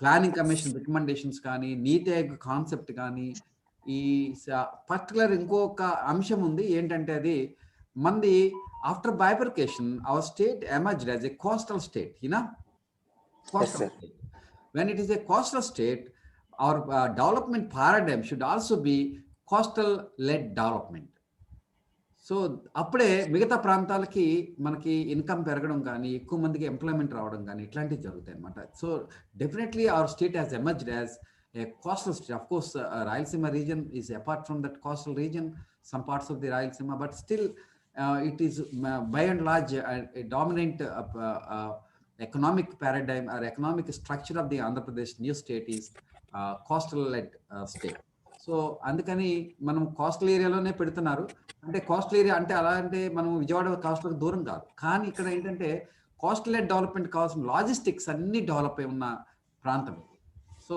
ప్లానింగ్ కమిషన్ రికమెండేషన్స్ కానీ, నీతి ఆయోగ్ కాన్సెప్ట్ కానీ, ఈ పర్టికులర్ ఇంకొక అంశం ఉంది ఏంటంటే అది మంది after bifurcation our state emerged as a coastal state. Coastal state, when it is a coastal state, our development paradigm should also be coastal led development. So అప్పుడే మిగతా ప్రాంతాలకి మనకి ఇన్కమ్ పెరగడం కానీ, ఎక్కువ మందికి ఎంప్లాయ్మెంట్ రావడం కానీ ఇట్లాంటివి జరుగుతాయి అనమాట. So definitely our state has emerged as a coastal state. Of course, Rayalaseema region is apart from that coastal region, some parts of the Rayalaseema, but still it is by and large a dominant economic paradigm or economic structure of the Andhra Pradesh new state is coastal led state. So అందుకని మనం coastal ఏరియాలోనే పెడుతున్నారు. అంటే coastal area అంటే అలా అంటే మనం విజయవాడ కోస్టల్కి దూరం కాదు, కానీ ఇక్కడ ఏంటంటే కోస్టల్ లెడ్ డెవలప్మెంట్ కావాల్సిన లాజిస్టిక్స్ అన్ని డెవలప్ అయి ఉన్న ప్రాంతం. సో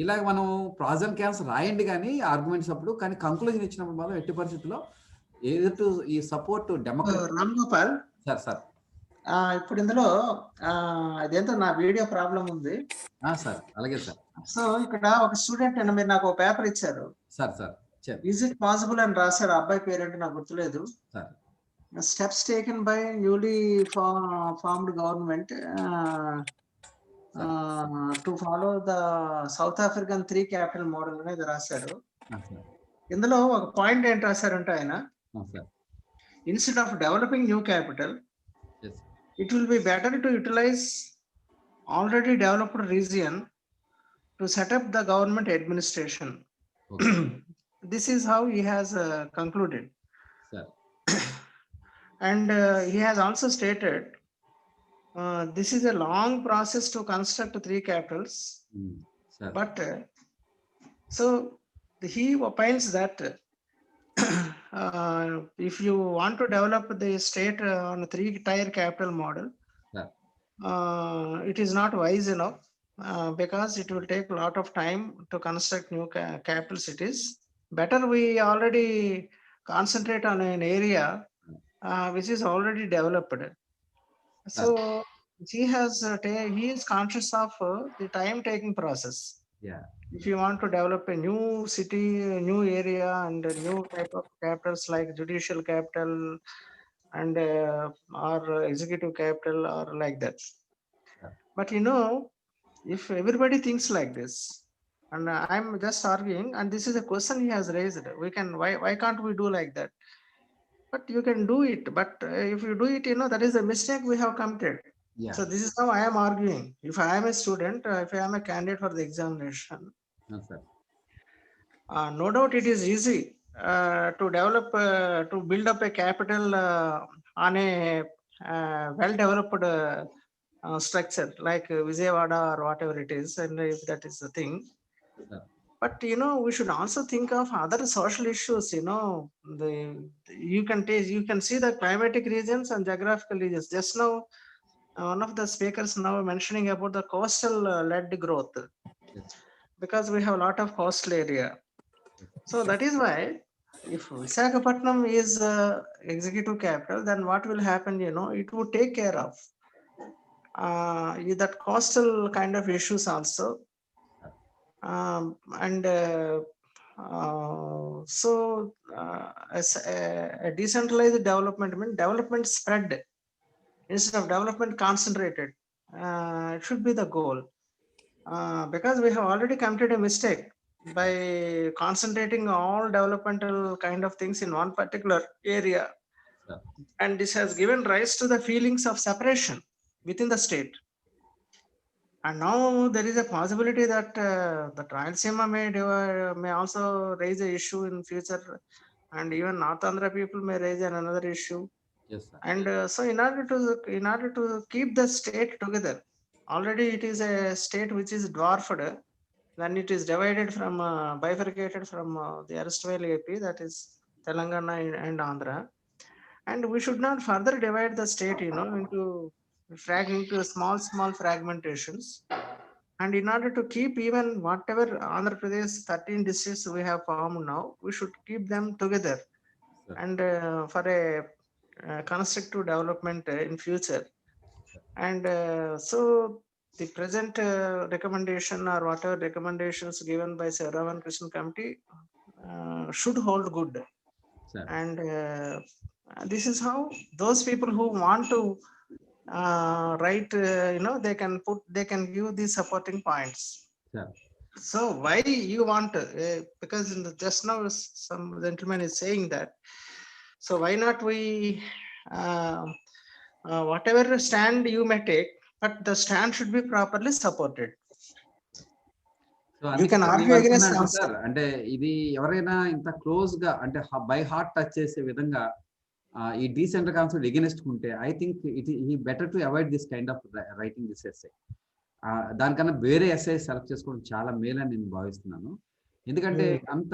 ఇలాగ మనం ప్రాస్ అండ్ కాన్స్ రాయండి కానీ ఆర్గ్యుమెంట్స్ అప్పుడు, కానీ కంక్లూజన్ ఇచ్చినప్పుడు మాత్రం ఎట్టి పరిస్థితుల్లో ఏదో ఈ support democracy. Ram Gopal sir ఇప్పుడు ఇందులో అదేంటో నా వీడియో ప్రాబ్లం ఉంది సార్. అలాగే సార్. సో ఇక్కడ ఒక స్టూడెంట్ మీరు నాకు ఒక పేపర్ ఇచ్చారు సార్ ఈజ్ ఇట్ పాసిబుల్ అని రాశారు. అబ్బాయి పేరేంటి నాకు గుర్తులేదు. Sir steps taken by newly formed government to follow the south African 3 capital model అనేది రాశారు. ఇందులో ఒక పాయింట్ ఏంటి రాశారంటే ఆయన, instead of developing new capital it will be better to utilize already developed region to set up the government administration. Okay. This is how he has concluded. Sir. And he has also stated this is a long process to construct 3 capitals. Sir. But so he opines that if you want to develop the state on a 3-tier capital model, it is not wise enough because it will take a lot of time to construct new capital cities. Better we already concentrate on an area which is already developed. So he is conscious of the time-taking process. Yeah. If you want to develop a new city, a new area, and a new type of capitals like judicial capital and or executive capital or like that. But if everybody thinks like this, and I'm just arguing, and this is a question he has raised, why can't we do like that? But you can do it, but if you do it, that is a mistake we have committed. Yeah. So this is how I am arguing. If I am a student, if I am a candidate for the examination, no doubt it is easy to develop, to build up a capital on a well-developed structure like Vijayawada or whatever it is, and if that is the thing. But we should also think of other social issues. You can see the climatic regions and geographical regions. Just now, one of the speakers now mentioning about the coastal led growth, because we have a lot of coastal area. So that is why if Visakhapatnam is executive capital, then what will happen, it would take care of that coastal kind of issues also. So as a decentralized development means development spread instead of development concentrated. It should be the goal, because we have already committed a mistake by concentrating all developmental kind of things in one particular area. And this has given rise to the feelings of separation within the state. And now there is a possibility that the Rayalaseema may also raise an issue in future, and even North Andhra people may raise another issue. Yes, sir. And so in order to keep the state together, already it is a state which is dwarfed. Then it is divided from bifurcated from the erstwhile AP, that is Telangana and Andhra. And we should not further divide the state, into small fragmentations. And in order to keep even whatever Andhra Pradesh 13 districts we have formed now, we should keep them together. Sure. And for a constructive development in future. And so the present recommendation or whatever recommendations given by Sir Ravan Krishnan Committee should hold good. Sure. And this is how those people who want to write, they can give these supporting points. Sure. So why you want because just now some gentleman is saying that So why not we, whatever stand you may take, but the stand should be properly supported. So You can argue against sir counsel. అంటే ఇది ఎవరైనా ఇంత close గా అంటే by heart touch చేసే విధంగా ఈ డీసెంట్రల్ concept against ఉంటే ఐ థింక్ ఇట్ ఈ better to avoid this kind of writing this essay. దానికన్నా వేరే ఎస్సే సెలెక్ట్ చేసుకోవడం చాలా మేలని నేను భావిస్తున్నాను. ఎందుకంటే అంత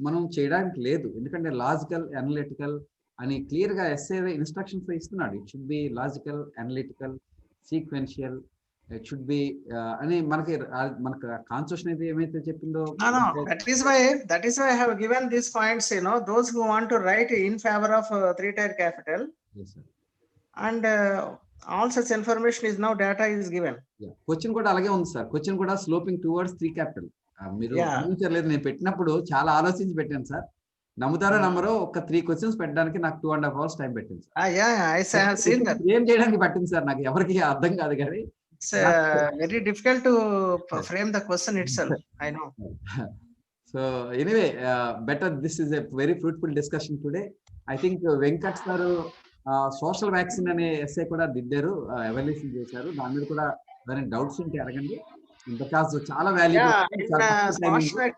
మనం చేయడానికి లేదు. ఎందుకంటే లాజికల్ అనలిటికల్ అని క్లియర్ గా ఎస్సే ఇన్స్ట్రక్షన్స్ ఇస్తున్నాడు. It should be logical, analytical, sequential, it should be అని మనకి కాన్స్టిట్యూషన్ అయితే ఏమైతే చెప్పిందో. No, that is why I have given these points, those who want to write in favor of three-tier capital, Yes, sir. and all such information is now data is given. Question కూడా అలాగే ఉంది sir. Question కూడా sloping towards 3 capital. మీరు Yeah. గమనించలేదు, నేను పెట్టినప్పుడు చాలా ఆలోచించి పెట్టాను సార్. నమ్ముతారో నమ్మరో ఒక 3 క్వశ్చన్స్ పెట్టడానికి నాకు 2.5 hours టైం పెట్టింది sir. Yeah, I have seen that. ఏం చేయడానికి పట్టింది సార్, నాకు ఎవరికి అర్థం కాదు కానీ. It's very difficult to frame the question itself. I know. So anyway, better this is a very fruitful discussion today. I think Venkat sir social vaccine అనే SA కూడా దిద్దారు, ఎవాల్యుయేషన్ చేశారు. దాని మీద కూడా ఏమైనా డౌట్స్ ఉంటే అడగండి. బికాస్ చాలా Yeah, valuable.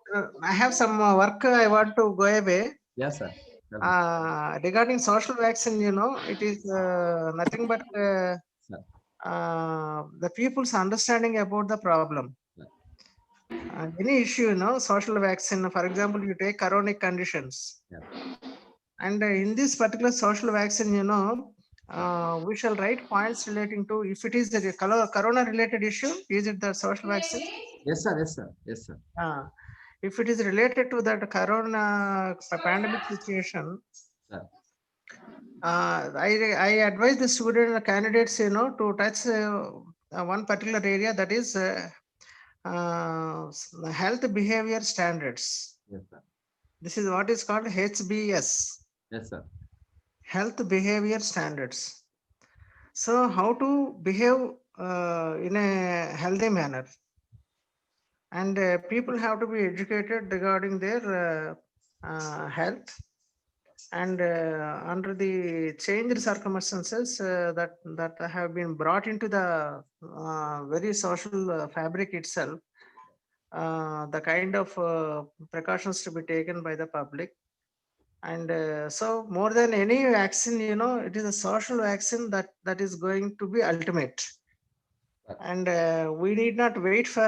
I have some work I want to go away. Yes, sir. Regarding social vaccine, it is nothing but the people's understanding about the problem. Any issue, social vaccine, for example, you take chronic conditions. Yeah. And in this particular social vaccine, we shall write points relating to if it is a corona related issue, is it the social vaccine? Yes, sir. Yes, sir. Yes, sir. If it is related to that corona pandemic situation, Sir. I advise the student candidates, to touch one particular area, that is health behavior standards. Yes, sir. This is what is called HBS. Yes, sir. Health behavior standards. So how to behave in a healthy manner, and people have to be educated regarding their health, and under the changed circumstances that have been brought into the very social fabric itself, the kind of precautions to be taken by the public. And so more than any vaccine, it is a social vaccine that is going to be ultimate. And we need not wait for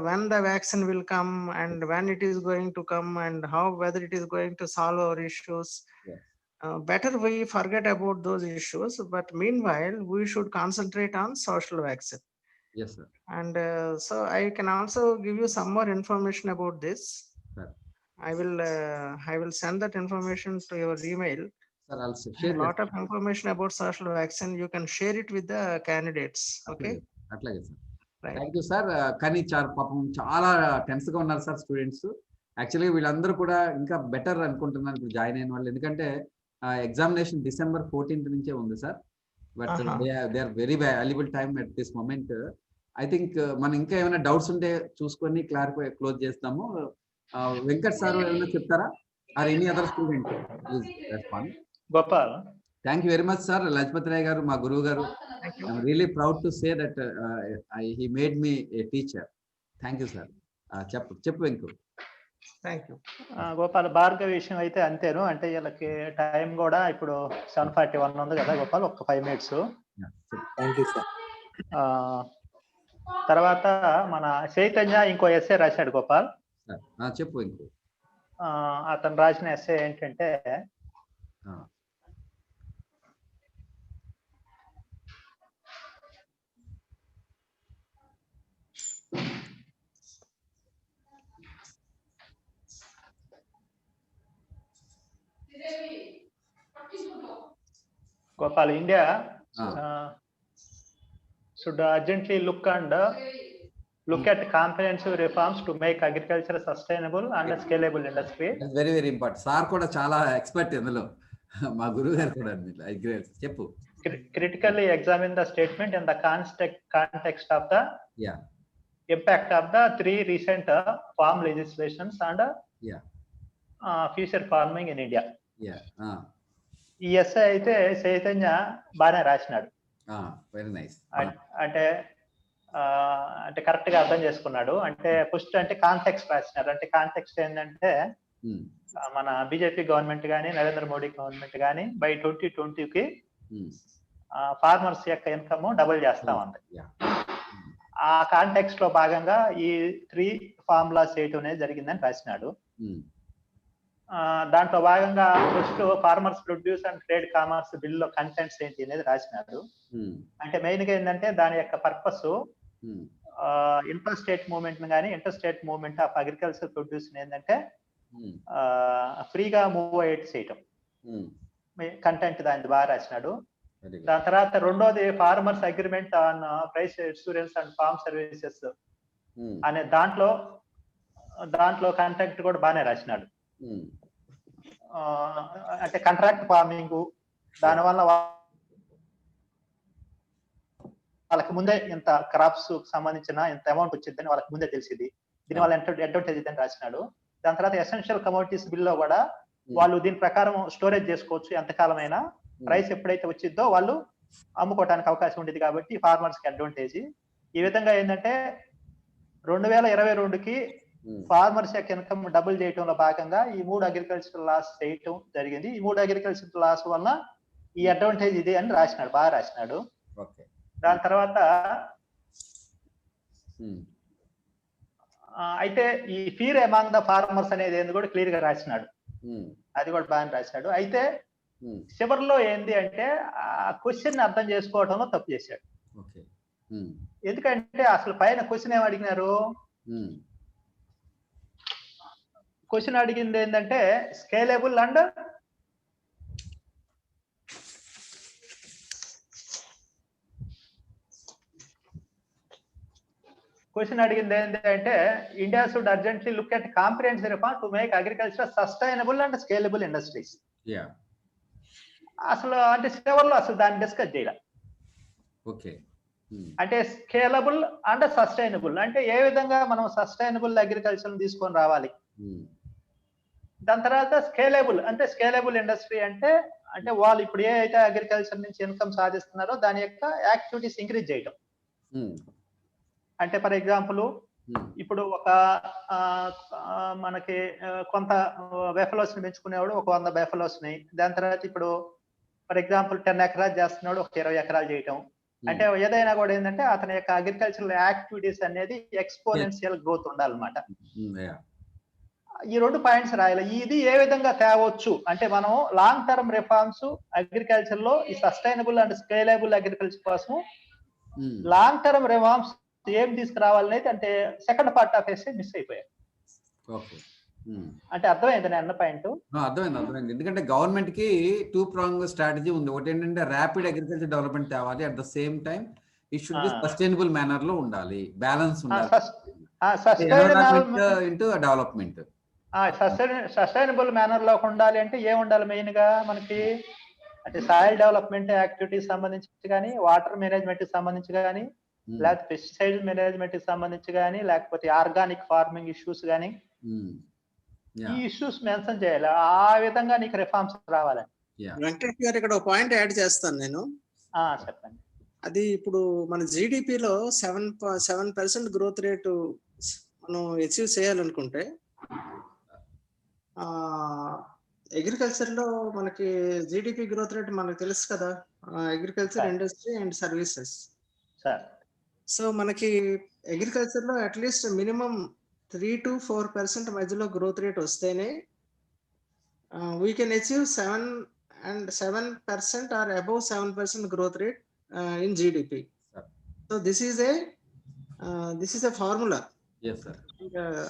when the vaccine will come and when it is going to come and whether it is going to solve our issues. Yes. Better we forget about those issues, but meanwhile we should concentrate on social vaccine. Yes, sir. And so I can also give you some more information about this. Sir. I will send that information to your email. Sir, I'll share A lot of information about social vaccine. You can share it with the candidates. Okay. అట్లాగే sir. Right. Thank you sir. కానీ పాపం చాలా tense గా ఉన్నారు sir students. Actually వీళ్ళందరూ కూడా ఇంకా better అనుకుంటున్నాను ఇప్పుడు జాయిన్ అయిన వాళ్ళు. ఎందుకంటే ఎగ్జామినేషన్ December 14th నుంచే ఉంది sir. But they are very valuable time at this moment. I think మనం ఇంకా ఏమైనా డౌట్స్ ఉంటే చూసుకొని క్లోజ్ చేస్తాము. వెంకట్ సార్ ఏమైనా చెప్తారా? Or any other student please respond. Gopal, thank you very much sir. Lajpat Rai గారు మా గురువు గారు. I'm really proud to say that he made me a teacher. Thank you, sir. చెప్పు వెంకు. Thank you. గోపాల్, భార్గవ విషయం అయితే అంతేను. అంటే వీళ్ళకి టైం కూడా ఇప్పుడు 7:41 ఉంది కదా గోపాల్, ఒక 5 minutes. Thank you sir. తర్వాత మన చైతన్య ఇంకో ఎస్ఏ రాశాడు గోపాల్. చెప్పు వెంకు. అతను రాసిన ఎస్ఏ ఏంటంటే Gopal, India should urgently look at comprehensive reforms to make agriculture sustainable and a scalable industry. That's very, very important. Sir కూడా చాలా ఎక్స్పర్ట్ ఇందులో, మా గురువు గారు కూడా. చెప్పు. Critically examine the statement in the context of the impact of the 3 recent farm legislations and future farming in India. ఈ SI అయితే చైతన్య బాగానే రాసినాడు. Very nice. అంటే అంటే కరెక్ట్ గా అర్థం చేసుకున్నాడు. అంటే ఫస్ట్ అంటే కాంటెక్స్ట్ రాసినారు. అంటే కాంటెక్స్ట్ ఏంటంటే మన బీజేపీ గవర్నమెంట్ కానీ నరేంద్ర మోడీ గవర్నమెంట్ కానీ బై 2020కి ఫార్మర్స్ యొక్క ఇన్కమ్ డబుల్ చేస్తా ఉంది. ఆ కాంటెక్స్ట్ లో భాగంగా ఈ 3 ఫార్ములాస్ చేయటం అనేది జరిగిందని రాసినాడు. దాంట్లో భాగంగా first farmers produce and trade commerce bill లో కంటెంట్స్ ఏంటి అనేది రాసినాడు. అంటే మెయిన్ గా ఏంటంటే దాని యొక్క పర్పస్ ఇంటర్ స్టేట్ మూవ్మెంట్ కానీ inter state movement of agriculture produce ఏంటంటే ఫ్రీగా మూవ్ అయ్యేట్ చేయటం కంటెంట్ దాన్ని బాగా రాసినాడు. దాని తర్వాత రెండోది farmers agreement on price insurance and farm services అనే దాంట్లో కంటెంట్ కూడా బాగానే రాసినాడు. అంటే కాంట్రాక్ట్ ఫార్మింగ్ దానివల్ల వాళ్ళకి ముందే ఇంత క్రాప్స్ సంబంధించిన ఇంత అమౌంట్ వచ్చిందని వాళ్ళకి ముందే తెలిసింది. దీనివల్ల అడ్వాంటేజ్ అని రాసినాడు. దాని తర్వాత ఎసెన్షియల్ కమోడిటీస్ బిల్లో కూడా వాళ్ళు దీని ప్రకారం స్టోరేజ్ చేసుకోవచ్చు ఎంతకాలమైనా, ప్రైస్ ఎప్పుడైతే వచ్చిందో వాళ్ళు అమ్ముకోవడానికి అవకాశం ఉండేది కాబట్టి ఫార్మర్స్ కి అడ్వాంటేజ్. ఈ విధంగా ఏంటంటే 2022కి ఫార్మర్స్ యొక్క ఇన్కమ్ డబుల్ చేయటంలో భాగంగా ఈ 3 అగ్రికల్చర్ లాస్ చేయటం జరిగింది. ఈ 3 అగ్రికల్చర్ లాస్ వల్ల ఈ అడ్వాంటేజ్ ఇది అని రాసినాడు, బాగా రాసినాడు. దాని తర్వాత అయితే ఈ ఫీర్ అమాంగ్ ద ఫార్మర్స్ అనేది ఏంది కూడా క్లియర్ గా రాసినాడు. అది కూడా బాగా రాసినాడు. అయితే చివరిలో ఏంది అంటే ఆ క్వశ్చన్ అర్థం చేసుకోవడంలో తప్పు చేశాడు. ఎందుకంటే అసలు పైన క్వశ్చన్ ఏం అడిగినారు, క్వశ్చన్ అడిగింది ఏంటంటే స్కేలబుల్ అండ్ క్వశ్చన్ అడిగింది ఏంటంటే India should urgently look at comprehensive reform to make agriculture sustainable and scalable industries. అసలు అంటే చివరిలో అసలు దాన్ని డిస్కస్ చేయాలి. అంటే స్కేలబుల్ అండ్ సస్టైనబుల్ అంటే ఏ విధంగా మనం సస్టైనబుల్ అగ్రికల్చర్ తీసుకొని రావాలి. దాని తర్వాత స్కేలబుల్ అంటే స్కేలబుల్ ఇండస్ట్రీ అంటే వాళ్ళు ఇప్పుడు ఏ అయితే అగ్రికల్చర్ నుంచి ఇన్కమ్ సాధిస్తున్నారో దాని యొక్క యాక్టివిటీస్ ఇంక్రీజ్ చేయటం. అంటే ఫర్ ఎగ్జాంపుల్ ఇప్పుడు ఒక మనకి కొంత బెఫలోస్ ని పెంచుకునేవాడు ఒక 100 బెఫలోస్ ని, దాని తర్వాత ఇప్పుడు ఫర్ ఎగ్జాంపుల్ 10 ఎకరాలు చేస్తున్నాడు ఒక 20 ఎకరాలు చేయటం. అంటే ఏదైనా కూడా ఏంటంటే అతని యొక్క అగ్రికల్చరల్ యాక్టివిటీస్ అనేది ఎక్స్పోనెన్షియల్ గ్రోత్ ఉండాలన్నమాట. ఈ 2 పాయింట్స్ రాయాలి. ఇది ఏ విధంగా తేవచ్చు అంటే మనం లాంగ్ టర్మ్ రిఫార్మ్స్ అగ్రికల్చర్ లో ఈ సస్టైనబుల్ అండ్ స్కేలబుల్ అగ్రికల్చర్ కోసం లాంగ్ టర్మ్ రిఫార్మ్స్ ఏం తీసుకురావాలనేది అంటే second part of essay miss అయిపోయారు. అంటే అర్థమైంది అన్న పాయింట్? అర్థమైంది. ఎందుకంటే గవర్నమెంట్ కి 2 ప్రాంగ్ స్ట్రాటజీ ఉంది. ఒకటి ఏంటంటే ర్యాపిడ్ అగ్రికల్చర్ డెవలప్మెంట్ తేవాలి, at the same time it should be sustainable manner లో ఉండాలి, బ్యాలెన్స్ ఉండాలి. డెవలప్మెంట్ సస్టైనబుల్ మేనర్ లో ఉండాలి అంటే ఏం ఉండాలి మెయిన్ గా మనకి అంటే సాయిల్ డెవలప్మెంట్ యాక్టివిటీస్ సంబంధించి కానీ, వాటర్ మేనేజ్మెంట్ కి సంబంధించి కానీ, లేకపోతే పెస్టిసైడ్ మేనేజ్మెంట్ కి సంబంధించి కానీ, లేకపోతే ఆర్గానిక్ ఫార్మింగ్ ఇష్యూస్ కానీ ఈ ఇష్యూస్ మెన్షన్ చేయాలి. ఆ విధంగా నీకు రిఫార్మ్స్ రావాలని. వెంకటేష్ గారు ఇక్కడ ఒక పాయింట్ యాడ్ చేస్తాను నేను. చెప్పండి. అది ఇప్పుడు మన జీడిపిలో 7% గ్రోత్ రేటు మనం అచీవ్ చేయాలనుకుంటే అగ్రికల్చర్ లో మనకి జీడిపి గ్రోత్ రేట్ మనకు తెలుసు కదా, agriculture industry and services. So మనకి అగ్రికల్చర్ లో అట్లీస్ట్ మినిమం 3 to 4% మధ్యలో గ్రోత్ రేట్ వస్తేనే we can achieve 7% or above 7% growth rate in GDP. So this is a formula. Yes sir.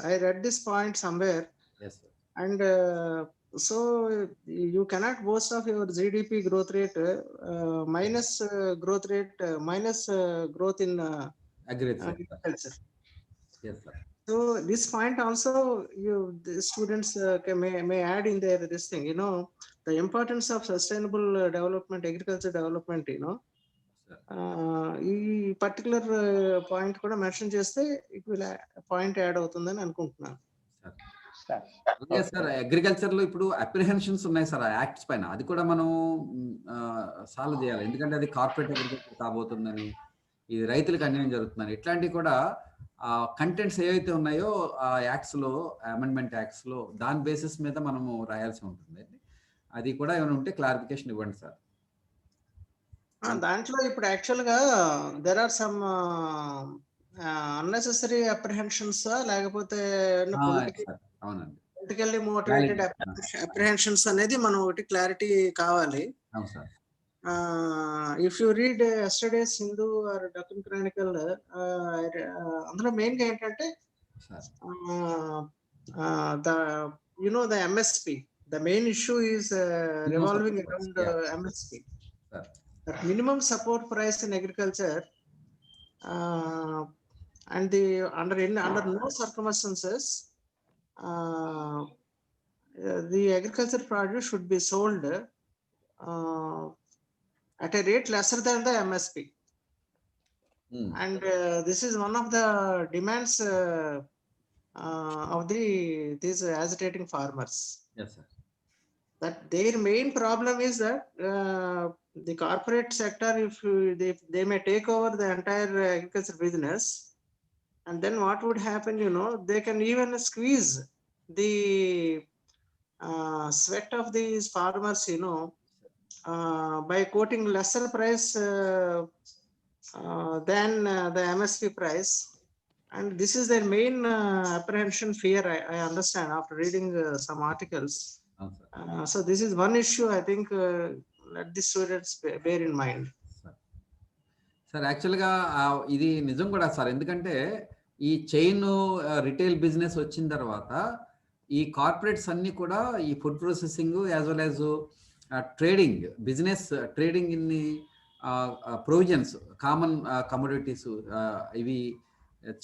I read this point somewhere. Yes sir. And so you cannot boast of your GDP growth rate minus growth rate minus growth in agriculture. Yes sir. So this point also the students may add in their this thing, the importance of sustainable development, agriculture development, ఈ particular point కూడా mention చేస్తే it will point add అవుతుందని అనుకుంటున్నాను. Sir. అలాగే sir agriculture లో ఇప్పుడు apprehensions ఉన్నాయి sir ఆ యాక్ట్స్ పైన, అది కూడా మనం సాల్వ్ చేయాలి. ఎందుకంటే అది కార్పొరేట్ అగ్రికల్చర్ కాబోతుందని, ఇది రైతులకు అన్యాయం జరుగుతుందని, ఇట్లాంటివి కూడా కంటెంట్స్ ఏవైతే ఉన్నాయో ఆ యాక్ట్స్ లో, అమెండ్మెంట్ యాక్ట్స్ లో దాని బేసిస్ మీద మనము రాయాల్సి ఉంటుంది. అది కూడా ఏమైనా ఉంటే క్లారిఫికేషన్ ఇవ్వండి సార్. దాంట్లో ఇప్పుడు యాక్చువల్ గా there are some unnecessary apprehensions లేకపోతే అవునండి, పొలిటికల్లీ మోటివేటెడ్ అప్రిహెన్షన్స్ అనేది మనం ఒకటి క్లారిటీ కావాలి. అవును sir. If you read yesterday's Hindu or Deccan chronicle, అందులో మెయిన్ గా ఏంటంటే the MSP, the main issue is revolving around MSP, minimum support price in agriculture, and under no circumstances the agriculture produce should be sold at a rate lesser than the MSP. And this is one of the demands of these agitating farmers. Yes sir. That their main problem is that the corporate sector, if they may take over the entire agriculture business, and then what would happen, they can even squeeze the sweat of these farmers, by quoting lesser price than the MSP price. And this is their main apprehension, fear, I understand after reading some articles. So this is one issue I think let the students bear in mind. Sir యాక్చువల్గా ఇది నిజం కూడా sir, ఎందుకంటే ఈ chain retail business వచ్చిన తర్వాత ఈ corporates అన్ని కూడా ఈ food processing as well as trading business, trading in provisions, common commodities, ఇవి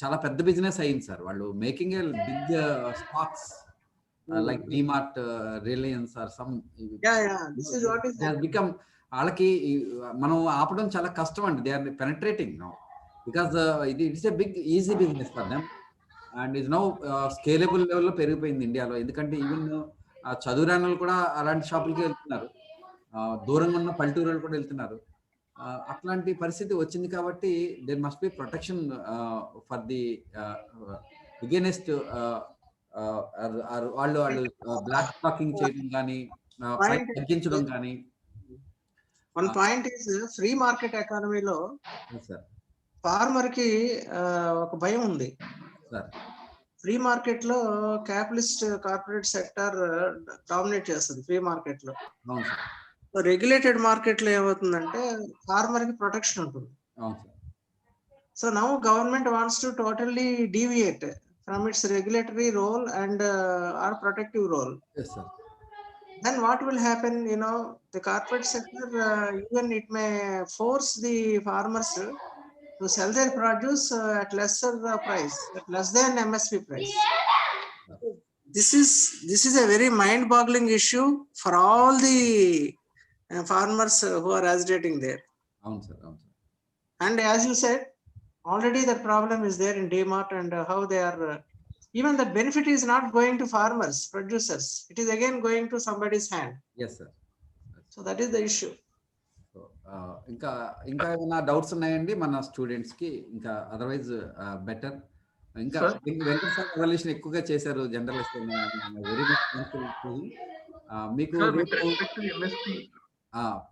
చాలా పెద్ద బిజినెస్ అయింది సార్. వాళ్ళు making a big stocks like DMart, Reliance or some. This is what is has become, వాళ్ళకి మనం ఆపడం చాలా కష్టం అండి. They are penetrating now because it's a big easy business for them and is now scalable లెవెల్లో పెరిగిపోయింది ఇండియాలో. ఎందుకంటే ఈవెన్ చదువురాని వాళ్ళు కూడా అలాంటి షాపులకి వెళ్తున్నారు, దూరంగా ఉన్న పల్లెటూరు కూడా వెళ్తున్నారు. అట్లాంటి పరిస్థితి వచ్చింది కాబట్టి there must be protection for the biggest వాళ్ళు బ్లాక్ స్టాకింగ్ చేయడం కానీ, తగ్గించడం కానీ. One point is free market ఎకానమీలో ఫార్మర్ కి ఒక భయం ఉంది. ఫ్రీ మార్కెట్ లో క్యాపిటలిస్ట్ కార్పొరేట్ సెక్టర్ డామినేట్ చేస్తుంది ఫ్రీ మార్కెట్ లో. రెగ్యులేటెడ్ మార్కెట్ లో ఏమవుతుందంటే ఫార్మర్ కి ప్రొటెక్షన్ ఉంటుంది. So now government wants to totally deviate from its regulatory role and our protective role. Yes sir. Then what will happen, the corporate sector, even it may force the farmers to sell their produce at lesser price, at less than MSP price. This is a very mind-boggling issue for all the farmers who are agitating there. And as you said, already the problem is there in DMart, and how they are, even the benefit is not going to farmers, producers. It is again going to somebody's hand. Yes sir. So that is the issue. So ఇంకా ఏమైనా doubts ఉన్నాయండి మన students కి? ఇంకా otherwise better. ఇంకా Venkata sir evolution ఎక్కువగా చేశారు generalist, very much. మీకు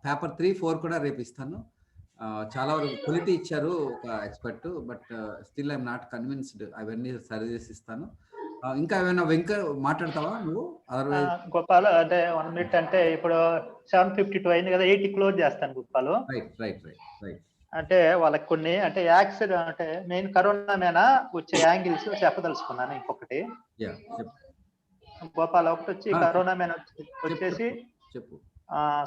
పేపర్ 3, 4 కూడా రేపు ఇస్తాను. చాలా వరకు పొలిటీ ఇచ్చారు ఒక expert, but still I'm not convinced. అవన్నీ సరి చేసి ఇస్తాను. ఇంకా ఏమైనా మాట్లాడతావా నువ్వు? అదర్వైజ్ గోపాల్, అంటే 1 minute, అంటే ఇప్పుడు 7:52 అయింది కదా, 8 క్లోజ్ చేస్తాను గోపాల్. రైట్. అంటే వాళ్ళకి కొన్ని అంటే యాక్సిడెంట్, అంటే మెయిన్ కరోనా మీద వచ్చే యాంగిల్స్ చెప్పదలుచుకున్నాను. ఇంకొకటి గోపాల్, ఒకటి వచ్చి కరోనా మీద వచ్చేసి చెప్పు.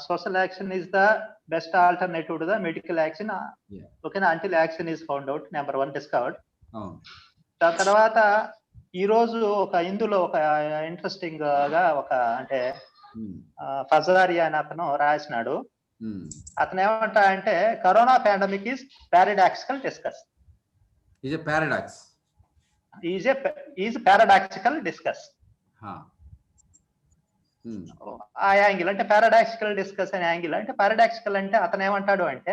Social action is the best alternative to the medical action. Okay, until action is found out, number 1 discovered. దాని తర్వాత ఈ రోజు ఇందులో ఒక ఇంట్రెస్టింగ్ గా అంటే ఫజారియా అని అతను రాసినాడు. అతను ఏమంటా అంటే corona pandemic is paradoxical discuss. Is paradoxical discuss. ఆ యాంగిల్ అంటే పారాడాక్సికల్ డిస్కషన్ యాంగిల్. అంటే పారాడాక్సికల్ అంటే అతను ఏమంటాడు అంటే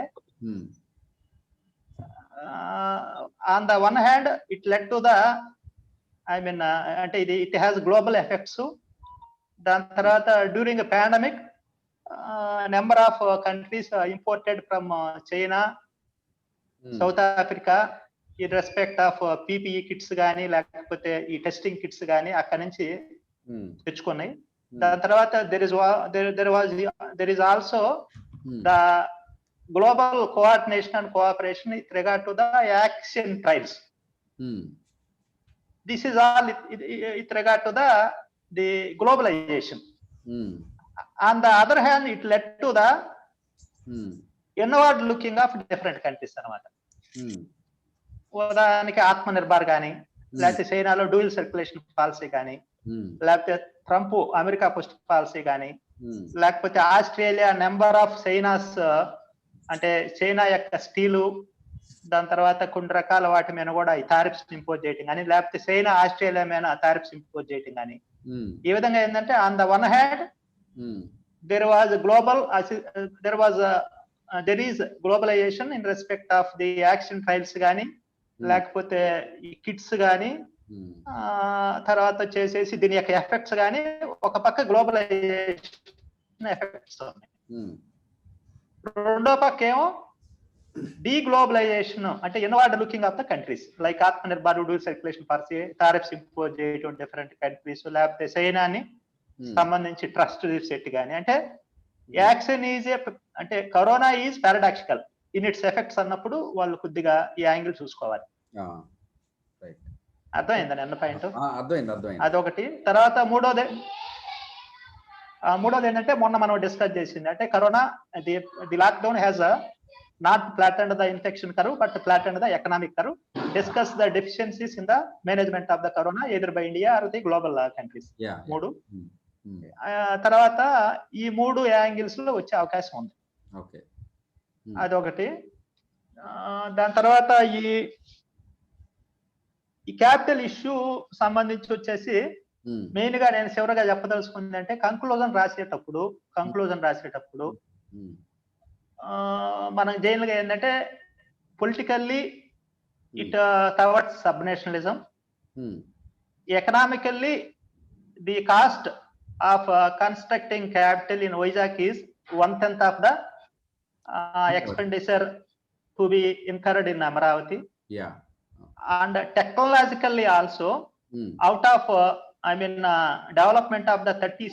on the one hand it led to the అంటే ఇది ఇట్ హ్యాస్ గ్లోబల్ ఎఫెక్ట్స్. దాని తర్వాత during pandemic number of countries imported from China, south Africa ఈ రెస్పెక్ట్ ఆఫ్ పీపీఈ కిట్స్ కానీ లేకపోతే ఈ టెస్టింగ్ కిట్స్ కానీ అక్కడి నుంచి తెచ్చుకున్నాయి. దాని తర్వాత there is also the global coordination and cooperation with regard to the action trials. This is all with regard to the globalization. On the other hand, it led to the inward looking of different countries అన్నమాట. ఉదాహరణకి ఆత్మనిర్భర్ కానీ, లేకపోతే చైనాలో dual circulation policy కానీ, లేకపోతే Trump America first policy కానీ, లేకపోతే Australia number of China's అంటే చైనా యొక్క స్టీలు, దాని తర్వాత కొన్ని రకాల వాటి మీద కూడా ఈ టారిఫ్స్ ఇంపోజ్ చేయటం కానీ, లేకపోతే చైనా ఆస్ట్రేలియా మీద టారిఫ్స్ ఇంపోజ్ చేయటం కానీ, ఈ విధంగా ఏంటంటే on the one hand there is globalisation in respect of the action trials కానీ, లేకపోతే ఈ కిట్స్ కానీ, తర్వాత వచ్చేసేసి దీని యొక్క ఎఫెక్ట్స్ కానీ ఒక పక్క గ్లోబలైజేషన్ ఎఫెక్ట్స్ ఉన్నాయి. రెండో పక్క ఏమో డీగ్లోబలైజేషన్ అంటే inward looking of the countries like Atmanirbhar, dual circulation policy, tariffs impose చేయడం డిఫరెంట్ కంట్రీస్, లేకపోతే చైనాని సంబంధించి ట్రస్ట్ సెట్ కానీ. అంటే యాక్షన్ ఈజ్ అంటే corona is paradoxical in its effects అన్నప్పుడు వాళ్ళు కొద్దిగా ఈ యాంగిల్ చూసుకోవాలి. అర్థమైందని అన్న పాయింట్ అదొకటి. తర్వాత మూడోది ఏంటంటే మొన్న మనం డిస్కస్ చేసింది అంటే corona the lockdown has not flattened the infection curve but flattened the economic curve. Discuss the deficiencies in the management of the corona either by India or the global countries. మూడు తర్వాత ఈ మూడు angles లో వచ్చే అవకాశం ఉంది. అదొకటి. దాని తర్వాత ఈ క్యాపిటల్ ఇష్యూ సంబంధించి వచ్చేసి మెయిన్ గా నేను చివరిగా చెప్పదలుచుకుంది అంటే కంక్లూజన్ రాసేటప్పుడు మనం జైలుగా ఏంటంటే politically it towards subnationalism, economically the cost of constructing capital in Vizag is 1/10 of the expenditure to be incurred in Amaravati. And technologically also out of development of the 30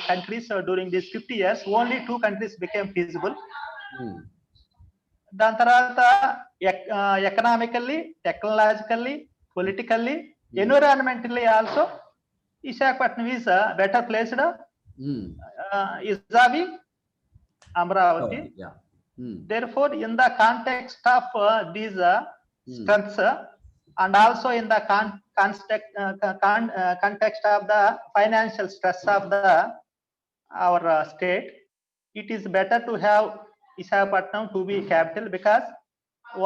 countries during these 50 years, only 2 countries became feasible. దాని తర్వాత economically, technologically, politically, environmentally also Visakhapatnam is better placed vis-a-vis Amaravati. Therefore, in the context of these strengths and also in the context of the financial stress of our state, it is better to have Visakhapatnam to be capital, because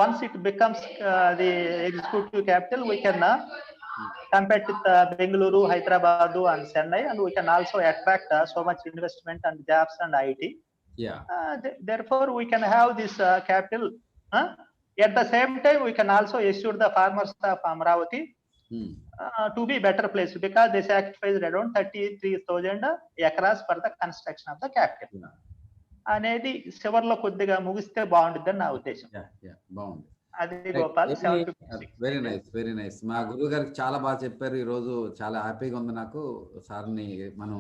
once it becomes the executive capital, we can compete with Bengaluru, Hyderabad and Chennai, and we can also attract so much investment and jobs and IT. Therefore, we can have this capital. At the same time, we can also assure the farmers of Amaravati to be better placed, because they sacrificed around 33,000 acres for the construction of the capital. అనేది చివర్లో కొద్దిగా ముగిస్తే బాగుంటుందని నా ఉద్దేశం. అది Gopal. Very nice. మా గురువు గారికి చాలా బాగా చెప్పారు ఈ రోజు. చాలా హ్యాపీగా ఉంది నాకు. సార్ని మనం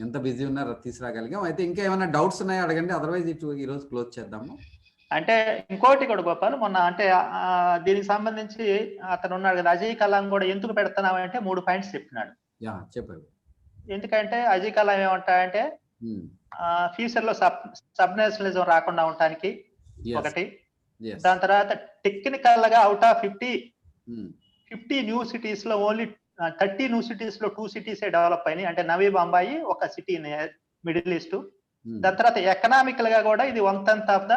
ఎంత బిజీ ఉన్నారో తీసుకురాగలిగాం. అయితే ఇంకా ఏమైనా డౌట్స్ ఉన్నాయో అడగండి, అదర్వైజ్ ఈ రోజు క్లోజ్ చేద్దాము. అంటే ఇంకోటి కూడా గోపాల్, మొన్న అంటే దీనికి సంబంధించి అతను ఉన్నాడు కదా అజయ్ కలాం కూడా ఎందుకు పెడుతున్నావు అంటే 3 పాయింట్స్ చెప్పినాడు. చెప్పారు. ఎందుకంటే అజయ్ కలాం ఏమంటాడంటే ఫ్యూచర్ లో సబ్నేషనలిజం రాకుండా ఉండటానికి ఒకటి. దాని తర్వాత టెక్నికల్ గా అవుట్ ఆఫ్ 50 న్యూ సిటీస్ లో ఓన్లీ 30 న్యూ సిటీస్ లో 2 cities డెవలప్ అయినాయి. అంటే నవీ బొంబాయి ఒక సిటీ మిడిల్ ఈస్ట్. దాని తర్వాత ఎకనామికల్ గా కూడా ఇది 1/10 ఆఫ్ ద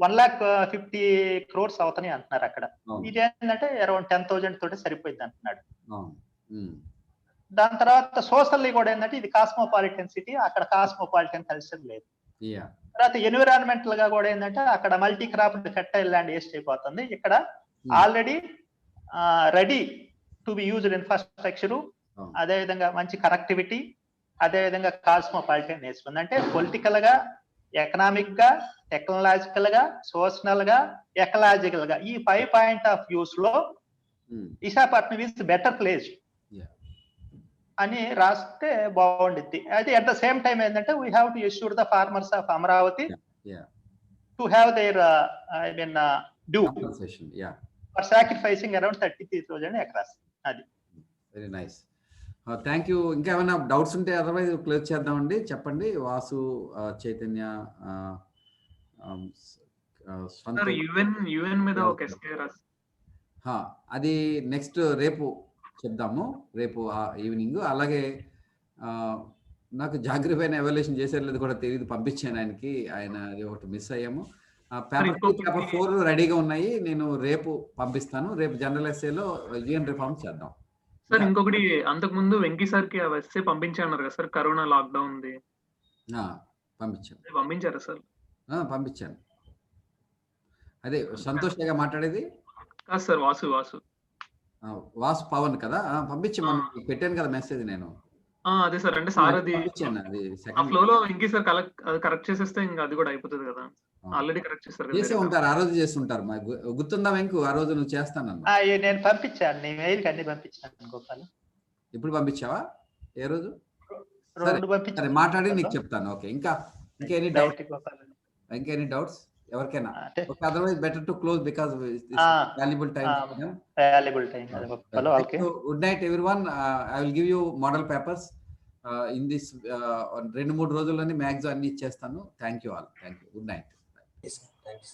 1,50,000 crores అవుతాయి అంటున్నారు అక్కడ. ఇది ఏంటంటే అరౌండ్ 10,000 తోటి సరిపోయింది అంటున్నాడు. దాని తర్వాత సోషల్లీ కూడా ఏంటంటే ఇది కాస్మోపాలిటన్ సిటీ, అక్కడ కాస్మోపాలిటన్ కల్చర్ లేదు. తర్వాత ఎన్విరాన్మెంటల్ గా కూడా ఏంటంటే అక్కడ multi crop fertile land waste అయిపోతుంది, ఇక్కడ already ready to be used infrastructure, అదేవిధంగా మంచి కనెక్టివిటీ, అదేవిధంగా కాస్మోపాలిటన్ నేర్చుకుంది. అంటే పొలిటికల్ గా, ఎకనామిక్ గా, టెక్నాలజికల్ గా, సోషనల్ గా, ఎకలాజికల్ గా ఈ 5 పాయింట్ ఆఫ్ వ్యూస్ లో విశాఖపట్నం ఈజ్ బెటర్ ప్లేస్ అని రాస్తే బాగుండిద్ది. అది అట్ ద సేమ్ టైం ఏంటంటే we have to assure the farmers of Amaravati to have their due for sacrificing around 33,000 acres. అది వెరీ నైస్, థ్యాంక్ యూ. ఇంకా ఏమైనా డౌట్స్ ఉంటే అదర్వైజ్ క్లోజ్ చేద్దామండి. చెప్పండి వాసు, చైతన్య, యుఎన్ మీద ఒక ఎస్కేఆర్ అది నెక్స్ట్ రేపు చెప్దాము, రేపు ఈవినింగ్. అలాగే నాకు జాగ్రత్త అయిన ఎవాల్యుయేషన్ చేసేది లేదు కూడా తెలియదు, పంపించాను ఆయనకి, ఆయన అది ఒకటి మిస్ అయ్యాము. పేపర్ 4 రెడీగా ఉన్నాయి, నేను రేపు పంపిస్తాను. రేపు జనరల్ ఎస్ఏలో యూఎన్ రిఫార్మ్ చేద్దాం. సార్ ఇంకొకటి, అంతకు ముందు వెంకీ సార్ కి ఎస్ఏ పంపించారు కదా సార్, కరోనా లాక్డౌన్ ది పంపించారా సార్? పంపించాను. అదే సంతోష్ గా మాట్లాడేది కాదు సార్, వాసు పవన్ కదా, పంపించి మనం పెట్టాను కదా మెసేజ్ నేను. అదే సార్, అంటే సార్ అది ఫ్లో లో వెంకీ సార్ కరెక్ట్ చేసేస్తే ఇంకా అది కూడా అయిపోతుంది కదా, ఆల్రెడీ కరెక్ట్ చేసే ఉంటారు, ఆ రోజు చేసి ఉంటారు. గుర్తుందా వెంకు, ఆ రోజు నువ్వు చేస్తాను నేను పంపించాను, నీ మెయిల్ కి అన్ని పంపించాను గోపాల్. ఇప్పుడు పంపించావా? ఏ రోజు? సరే మాట్లాడి నీకు చెప్తాను. ఓకే, ఇంకెనీ డౌట్స్ ఎవరికైనా? Otherwise better to close because valuable time. Good night everyone. I will give you model papers in this 2-3 రోజుల్లోనే మ్యాక్సిమం అన్ని ఇచ్చేస్తాను. Thank you all. Thank you. Good night. Thanks.